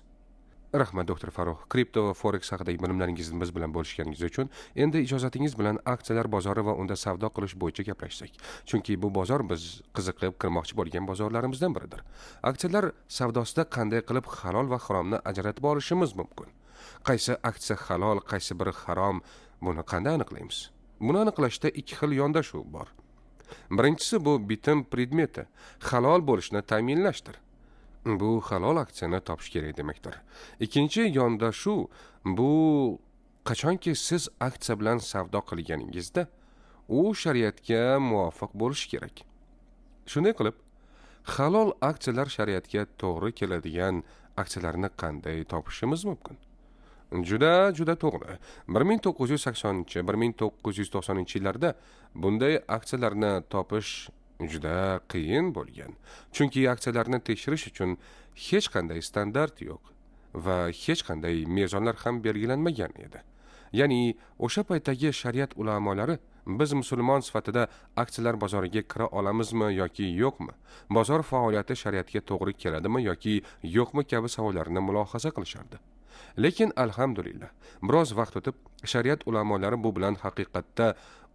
Rahmat doktor Farruh, kripto va forex haqidagi bilimlaringizni biz bilan bo'lishganingiz uchun. Endi ijozatingiz bilan aksiyalar bozori va unda savdo qilish bo'yicha gaplashsak. Chunki bu bozor biz qiziqib kirmoqchi bo'lgan bozorlarimizdan biridir. Aksiyalar savdosida qanday qilib halol va haromni ajratib olishimiz mumkin? Qaysi aksiya halol, qaysi biri harom, buni qanday aniqlaymiz? Buni aniqlashda ikki xil yondashuv bor. Birinchisi bu bitim predmeti, halol bo'lishini ta'minlashdir. Bu halol aksiyani topish kerak demakdir. Ikkinchi yondashuv bu qachonki siz aksiya bilan savdo qilganingizda u shariatga muvofiq bo'lishi kerak. Shunday qilib, halol aksiyalar shariatga to'g'ri keladigan aksiyalarni qanday topishimiz mumkin? Juda to'g'ri. 1980-1990 yillarda bunday aksiyalarni topish juda qiyin bo'lgan. Chunki aksiyalarni tekshirish uchun hech qanday standart yo'q va hech qanday mezonlar ham belgilanmagan edi. Ya'ni o'sha paytdagi shariat ulamolari biz musulmon sifatida aksiyalar bozoriga kira olamizmi yoki yo'qmi? Bozor faoliyati shariatga to'g'ri keladimi yoki yo'qmi kabi savollarni mulohaza qilishardi. Lekin alhamdulillah, biroz vaqt o'tib shariat ulamolari bu bilan haqiqatda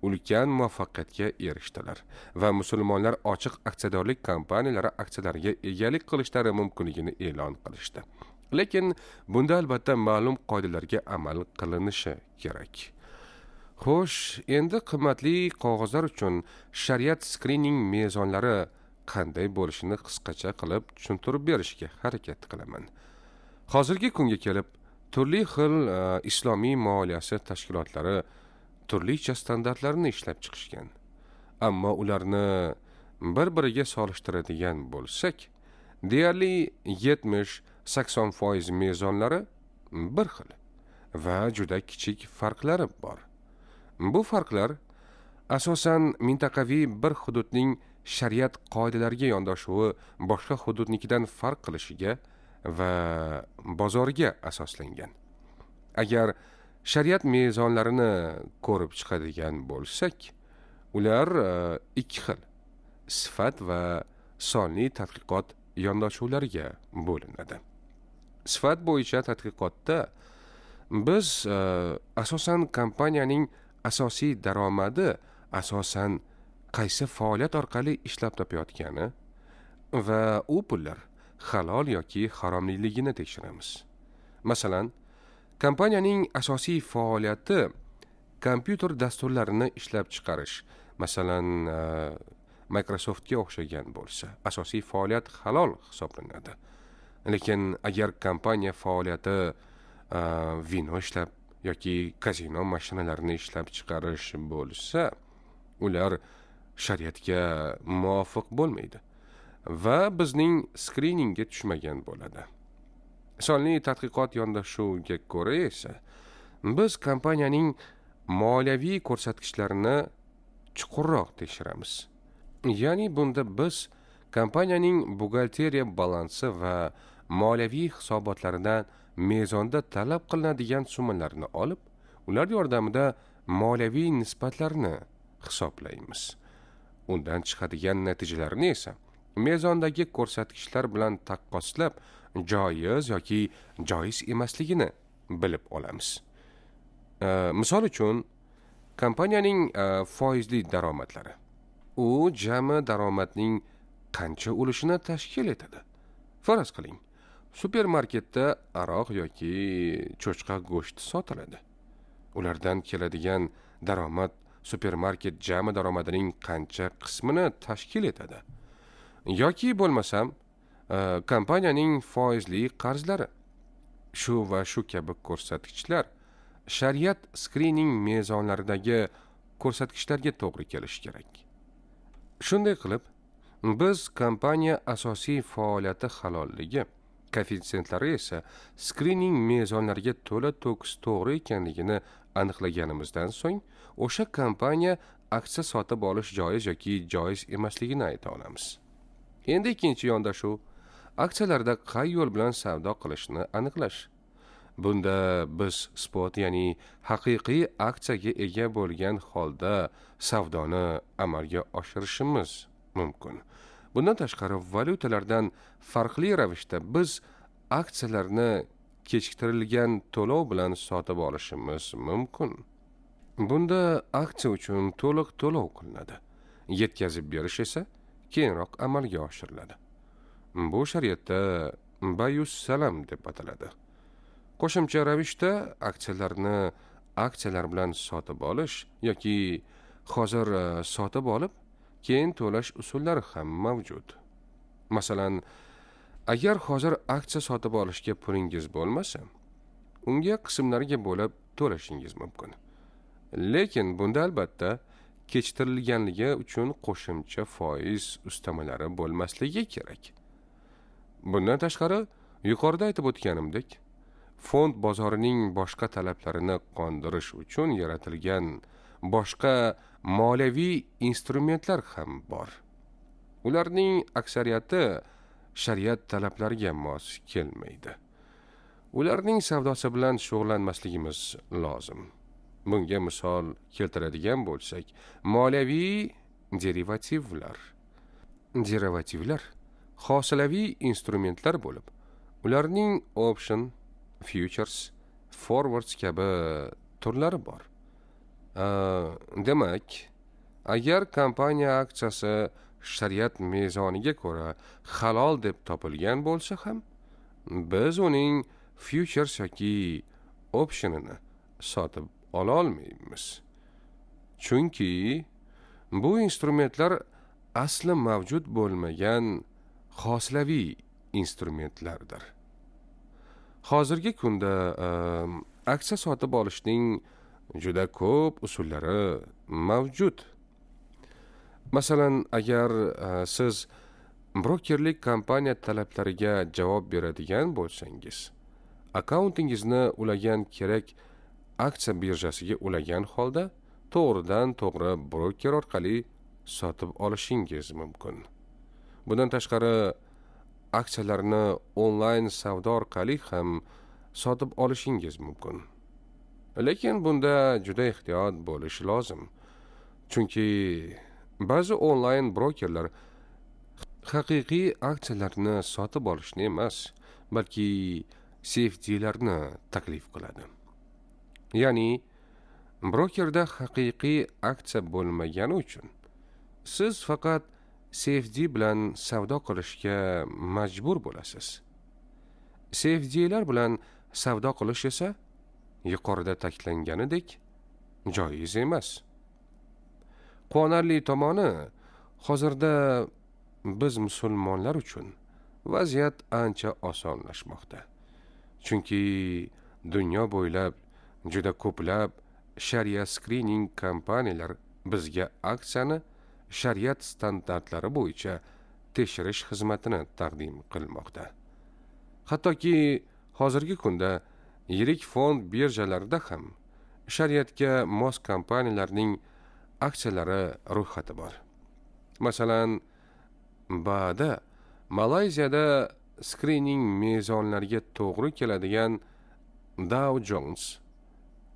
ulkan muvaffaqiyatga erishdilar va musulmonlar ochiq aksiyadorlik kompaniyalari aksiyalariga egalik qilishlari mumkinligini e'lon qilishdi. Lekin bunda albatta ma'lum qoidalarga amal qilinishi kerak. Xo'sh, endi qimmatli qog'ozlar uchun shariat skrining mezonlari qanday bo'lishini qisqacha qilib tushuntirib berishga harakat qilaman. Hozirgi kunga kelib, turli xil islomiy moliyasi tashkilotlari turlicha standartlarni ishlab chiqishgan. Ammo ularni bir-biriga solishtiradigan bo'lsak, deyarli 70-80% mezonlari bir xil va juda kichik farqlari bor. Bu farqlar asosan mintaqaviy bir hududning shariat qoidalariga yondashuvi boshqa hududnikidan farq qilishiga va bozoriga asoslangan. Agar shariat mezonlarini ko'rib chiqadigan bo'lsak, ular ikki xil sifat va sonli tadqiqot yondashuvlariga bo'linadi. Sifat bo'yicha tadqiqotda biz asosan kompaniyaning asosiy daromadi asosan qaysi faoliyat orqali ishlab topayotgani va u pullar halol yoki haromliligini tekshiramiz. Masalan, kompaniyaning asosiy faoliyati kompyuter dasturlarini ishlab chiqarish, masalan, Microsoftga o'xshagan bo'lsa, asosiy faoliyat halol hisoblanadi. Lekin agar kompaniya faoliyati vino ishlab yoki kazino mashinalarini ishlab chiqarish bo'lsa, ular shariatga muvofiq bo'lmaydi va bizning skriningga tushmagan bo'ladi. Sonli tadqiqot yondashuviga ko'ra esa, biz kompaniyaning moliyaviy ko'rsatkichlarini chuqurroq tekshiramiz. Ya'ni bunda biz kompaniyaning buxgalteriya balansi va moliyaviy hisobotlaridan mezonda talab qilinadigan summalarni olib, ular yordamida moliyaviy nisbatlarni hisoblaymiz. Undan chiqadigan natijalarni esa mezondagi ko'rsatkichlar bilan taqqoslab, joiz yoki joiz emasligini bilib olamiz. Misol uchun, kompaniyaning foizli daromadlari u jami daromadning qancha ulushini tashkil etadi? Faraz qiling, supermarketda aroq yoki cho'chqa go'shti sotiladi. Ulardan keladigan daromad supermarket jami daromadining qancha qismini tashkil etadi? Yoki bo'lmasam, kompaniyaning foizli qarzlari. Shu va shu kabi ko'rsatkichlar shariat skrining mezonlaridagi ko'rsatkichlarga to'g'ri kelishi kerak. Shunday qilib, biz kompaniya asosiy faoliyati halolligi, koeffitsentlari esa skrining mezonlariga to'la to'kis to'g'ri ekanligini aniqlaganimizdan so'ng, o'sha kompaniya aksiya sotib olish joiz yoki joiz emasligini ayta olamiz. Endi ikkinchi yondashuv aksiyalarda qay yo'l bilan savdo qilishni aniqlash. Bunda biz spot, ya'ni haqiqiy aksiyaga ega bo'lgan holda savdoni amalga oshirishimiz mumkin. Bundan tashqari, valyutalardan farqli ravishda biz aksiyalarni kechiktirilgan to'lov bilan sotib olishimiz mumkin. Bunda aksiya uchun to'liq to'lov qilinadi. Yetkazib berish esa keyinroq amalga oshiriladi. Bu shariatda bayus salam deb ataladi. Qo'shimcha ravishda aksiyalar bilan sotib olish yoki hozir sotib olib, keyin to'lash usullari ham mavjud. Masalan, agar hozir aksiya sotib olishga pulingiz bo'lmasa, unga qismlarga bo'lib to'lashingiz mumkin. Lekin bunda albatta kechiktirilganligi uchun qo'shimcha foiz ustamalari bo'lmasligi kerak. Bundan tashqari, yuqorida aytib o'tganimdek, fond bozorining boshqa talablarini qondirish uchun yaratilgan boshqa moliyaviy instrumentlar ham bor. Ularning aksariyati shariat talablariga mos kelmaydi. Ularning savdosi bilan shug'ullanmasligimiz lozim. Bunga misol keltiradigan bo'lsak, moliyaviy derivativlar. Derivativlar hosilaviy instrumentlar bo'lib, ularning option, futures, forwards kabi turlari bor. Demak, agar kompaniya aksiyasi shariat mezoniga ko'ra halol deb topilgan bo'lsa ham, biz uning futures yoki optionini sotib ola olmaymiz. Chunki bu instrumentlar asli mavjud bo'lmagan hosilaviy instrumentlardir. Hozirgi kunda aksiya sotib olishning juda ko'p usullari mavjud. Masalan, agar siz brokerlik kompaniya talablariga javob beradigan bo'lsangiz, akkauntingizni ulagan kerak aksiya birjasiga ulagan holda to'g'ridan to'g'ri broker orqali sotib olishingiz mumkin. Bundan tashqari aksiyalarni onlayn savdo orqali ham sotib olishingiz mumkin. Lekin bunda juda ehtiyot bo'lish lozim. Chunki ba'zi onlayn brokerlar haqiqiy aksiyalarni sotib olishni emas, balki CFD'larni taklif qiladi. Ya'ni brokerda haqiqiy aksiya bo'lmagani uchun siz faqat CFD bilan savdo qilishga majbur bo'lasiz. CFD'lar bilan savdo qilish esa yuqorida ta'kidlanganidek joiz emas. Quvonarli tomoni, hozirda biz musulmonlar uchun vaziyat ancha osonlashmoqda. Chunki dunyo bo'ylab juda ko'plab shariat screening kompaniyalar bizga aksiyani shariat standartlari bo'yicha tekshirish xizmatini taqdim qilmoqda. Hattoki hozirgi kunda yirik fond birjalarida ham shariatga mos kompaniyalarning aksiyalari ro'yxati bor. Masalan, ba'da Malayziyada screening mezonlariga to'g'ri keladigan Dow Jones,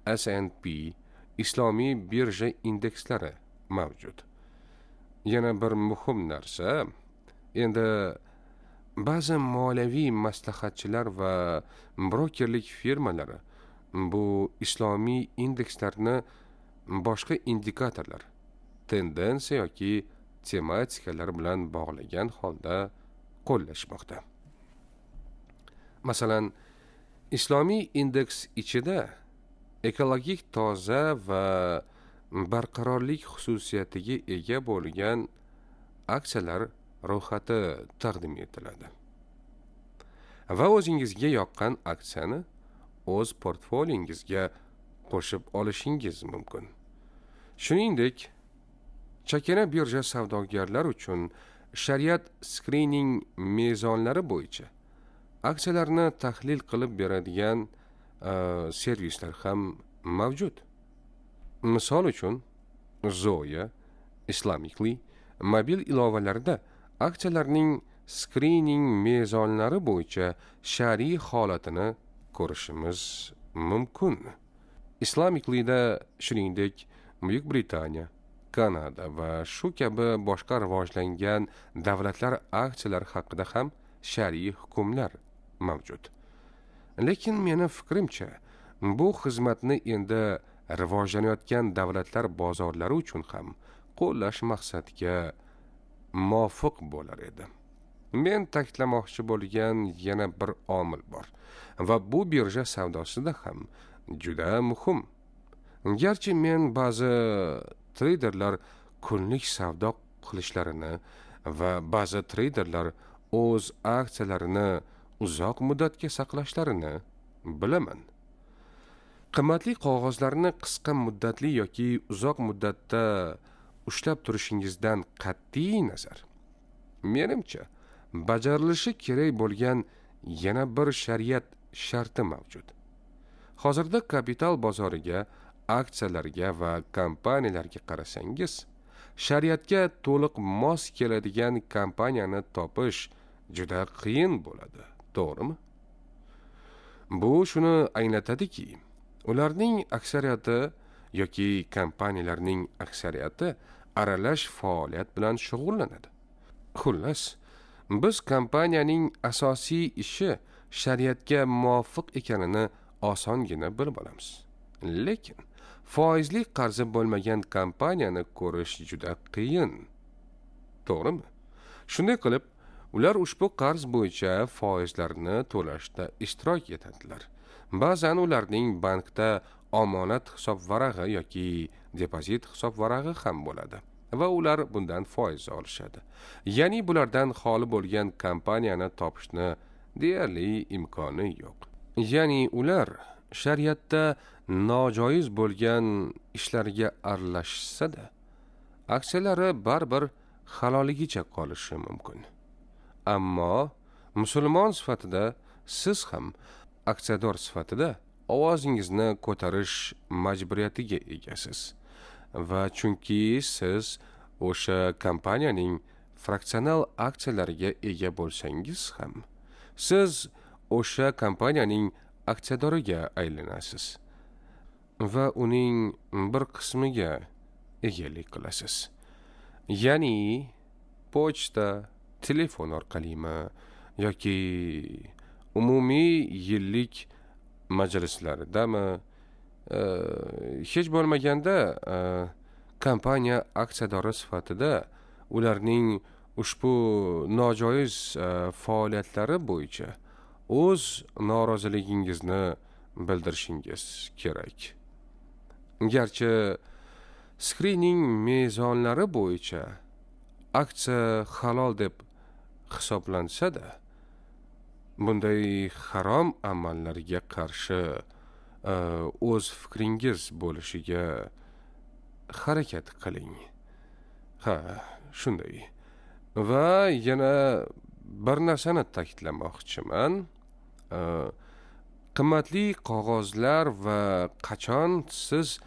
S&P islomiy birja indekslari mavjud. Yana bir muhim narsa, endi ba'zi moliyaviy maslahatchilar va brokerlik firmalari bu islomiy indekslarni boshqa indikatorlar, tendensiya yoki tematikalar bilan bog'lagan holda qo'llashmoqda. Masalan, islomiy indeks ichida ekologik toza va barqarorlik xususiyatiga ega bo'lgan aksiyalar ro'yxati taqdim etiladi. Va o'zingizga yoqqan aksiyani o'z portfoliyongizga qo'shib olishingiz mumkin. Shuningdek, chakana birja savdogarlar uchun shariat screening mezonlari bo'yicha aksiyalarni tahlil qilib beradigan servislar ham mavjud. Misol uchun, Zoya, Islamically mobil ilovalarida aksiyalarning screening mezonlari bo'yicha shar'iy holatini ko'rishimiz mumkin. Islamicallyda shuningdek Buyuk Britaniya, Kanada va shu kabi boshqa rivojlangan davlatlar aksiyalari haqida ham shar'iy hukmlar mavjud. Lekin meni fikrimcha, bu xizmatni endi rivojlanayotgan davlatlar bozorlari uchun ham qo'llash maqsadiga muvofiq bo'lar edi. Men ta'kidlamoqchi bo'lgan yana bir omil bor va bu birja savdosida ham juda muhim. Garchi men ba'zi treyderlar kunlik savdo qilishlarini va ba'zi treyderlar o'z aksiyalarini uzoq muddatga saqlashlarini bilaman. Qimmatli qog'ozlarni qisqa muddatli yoki uzoq muddatda ushlab turishingizdan qat'iy nazar, menimcha bajarilishi kerak bo'lgan yana bir shariat sharti mavjud. Hozirda kapital bozoriga, aksiyalarga va kompaniyalarga qarasangiz, shariatga to'liq mos keladigan kompaniyani topish juda qiyin bo'ladi, to'g'rimi? Bu shuni anglatadiki, ularning aksariyati yoki kompaniyalarning aksariyati aralash faoliyat bilan shug'ullanadi. Xullas, biz kompaniyaning asosiy ishi shariatga muvofiq ekanini osongina bilib olamiz. Lekin foizli qarzi bo'lmagan kompaniyani ko'rish juda qiyin. To'g'rimi? Shunday qilib, ular ushbu qarz bo'yicha foizlarni to'lashda ishtirok etadilar. Ba'zan ularning bankda omonat hisob varag'i yoki depozit hisob varag'i ham bo'ladi va ular bundan foiz olishadi. Ya'ni bulardan xoli bo'lgan kompaniyani topishni deyarli imkoni yo'q. Ya'ni ular shariatda nojoiz bo'lgan ishlarga aralashsa-da, aksiyalari baribir haloligicha qolishi mumkin. Ammo musulmon sifatida siz ham aksiyador sifatida ovozingizni ko'tarish majburiyatiga egasiz va chunki siz o'sha kompaniyaning fraksional aksiyalariga ega bo'lsangiz ham, siz o'sha kompaniyaning aksiyadoriga aylanasiz va uning bir qismiga egalik qilasiz. Ya'ni pochta, telefon orqalimi yoki umumiy yillik majlislardami, hech bo'lmaganda kompaniya aksiyadori sifatida ularning ushbu nojoiz faoliyatlari bo'yicha o'z noroziligingizni bildirishingiz kerak. Garchi skrining mezonlari bo'yicha aksiya halol deb hisoblansa-da, bunday harom amallarga qarshi o'z fikringiz bo'lishiga harakat qiling. Ha, shunday. Va yana bir narsani ta'kidlamoqchiman. Qimmatli qog'ozlar va qachon siz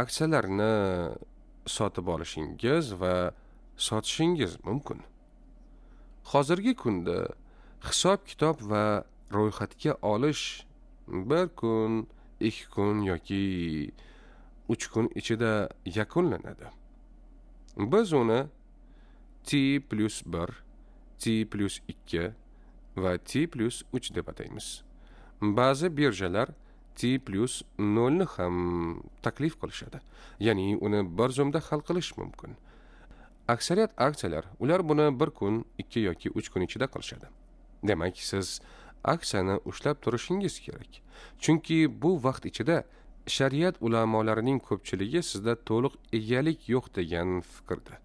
aksiyalarni sotib olishingiz va sotishingiz mumkin. Hozirgi kunda hisob-kitob va ro'yxatga olish 1 kun, 2 kun yoki 3 kun ichida yakunlanadi. Biz uni T+1, T+2 va T+3 deb ataymiz. Ba'zi birjalar T+0 ni ham taklif qilishadi. Ya'ni uni bir zumda hal qilish mumkin. Aksariyat aksiyalar ular buni 1 kun, 2 yoki 3 kun ichida qilishadi. Demak, siz aksiyani ushlab turishingiz kerak. Chunki bu vaqt ichida shariat ulamolarining ko'pchiligi sizda to'liq egalik yo'q degan fikrda.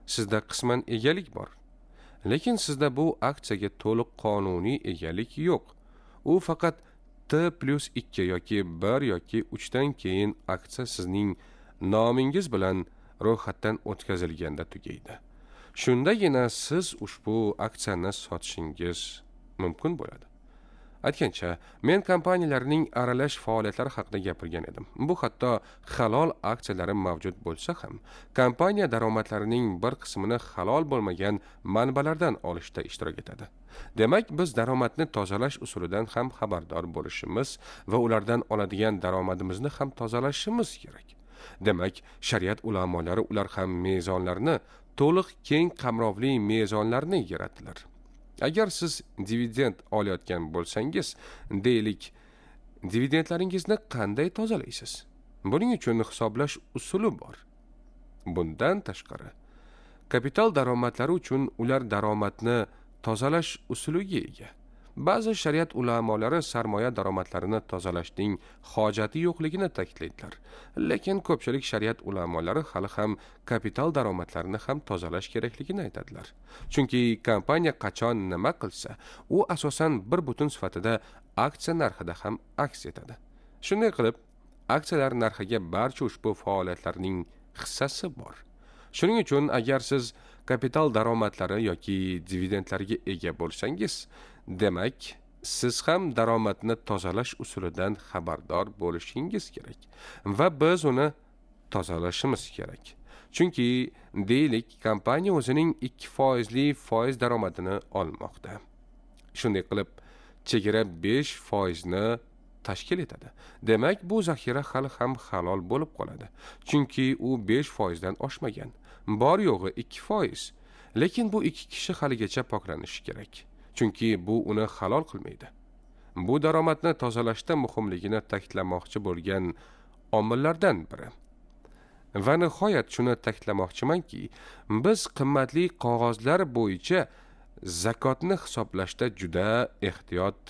Sizda qisman egalik bor. Lekin sizda bu aksiyaga to'liq qonuniy egalik yo'q. U faqat T+2 yoki 1 yoki 3 dan keyin aksiya sizning nomingiz bilan ro'yxatdan o'tkazilganda tugaydi. Shundagina siz ushbu aksiyani sotishingiz mumkin bo'ladi. Aytgancha, men kompaniyalarning aralash faoliyatlari haqida gapirgan edim. Bu hatto halol aksiyalari mavjud bo'lsa ham, kompaniya daromadlarining bir qismini halol bo'lmagan manbalardan olishda ishtirok etadi. Demak, biz daromadni tozalash usulidan ham xabardor bo'lishimiz va ulardan oladigan daromadimizni ham tozalashimiz kerak. Demak, shariat ulamolari ular ham mezonlarni, to'liq keng qamrovli mezonlarni yaratdilar. Agar siz dividend olayotgan bo'lsangiz, deylik, dividendlaringizni qanday tozalaysiz? Buning uchun hisoblash usuli bor. Bundan tashqari, kapital daromadlari uchun ular daromadni tozalash usuliga ega. Ba'zi shariat ulamolari sarmoya daromadlarini tozalashning hojati yo'qligini ta'kidlaydilar. Lekin ko'pchilik shariat ulamolari hali ham kapital daromadlarini ham tozalash kerakligini aytadilar. Chunki kompaniya qachon nima qilsa, u asosan bir butun sifatida aksiya narxida ham aks etadi. Shunday qilib, aksiyalar narxiga barcha ushbu faoliyatlarning hissasi bor. Shuning uchun agar siz kapital daromadlari yoki dividendlarga ega bo'lsangiz, demak, siz ham daromadni tozalash usulidan xabardor bo'lishingiz kerak va biz uni tozalashimiz kerak. Chunki deylik, kompaniya o'zining 2% foiz daromadini olmoqda. Shunday qilib, chegara 5% ni tashkil etadi. Demak, bu zaxira hali ham halol bo'lib qoladi. Chunki u 5% dan oshmagan. Bor yo'g'i 2%. Lekin bu ikki kishi haligacha poklanishi kerak. Chunki bu uni halol qilmaydi. Bu daromadni tozalashda muhimligini ta'kidlamoqchi bo'lgan omillardan biri. Va nihoyat shuni ta'kidlamoqchimanki, biz qimmatli qog'ozlar bo'yicha zakotni hisoblashda juda ehtiyot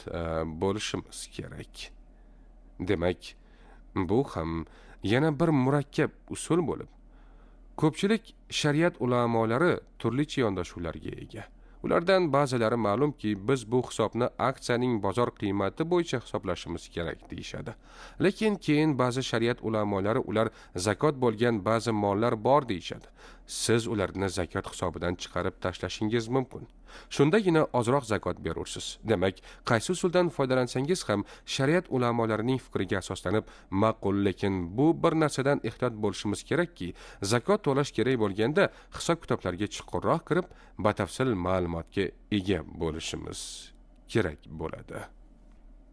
bo'lishimiz kerak. Demak, bu ham yana bir murakkab usul bo'lib, ko'pchilik shariat ulamolari turlicha yondashuvlarga ega. Ulardan ba'zilari ma'lumki, biz bu hisobni aksiyaning bozor qiymati bo'yicha hisoblashimiz kerak deyishadi. Lekin keyin ba'zi shariat ulamolari ular zakot bo'lgan ba'zi mollar bor deyishadi. Siz ularni zakot hisobidan chiqarib tashlashingiz mumkin. Shundagina ozroq zakot berursiz. Demak, qaysi usuldan foydalansangiz ham shariat ulamolarining fikriga asoslanib ma'qul, lekin bu bir narsadan ehtiyot bo'lishimiz kerakki, zakot to'lash kerak bo'lganda hisob-kitoblarga chuqurroq kirib, batafsil ma'lumotga ega bo'lishimiz kerak bo'ladi.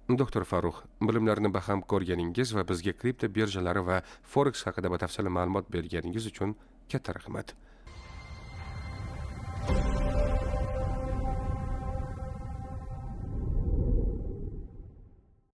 Doktor Farruh, bilimlarni baham ko'rganingiz va bizga kripto birjalari va forex haqida batafsil ma'lumot berganingiz uchun katta rahmat.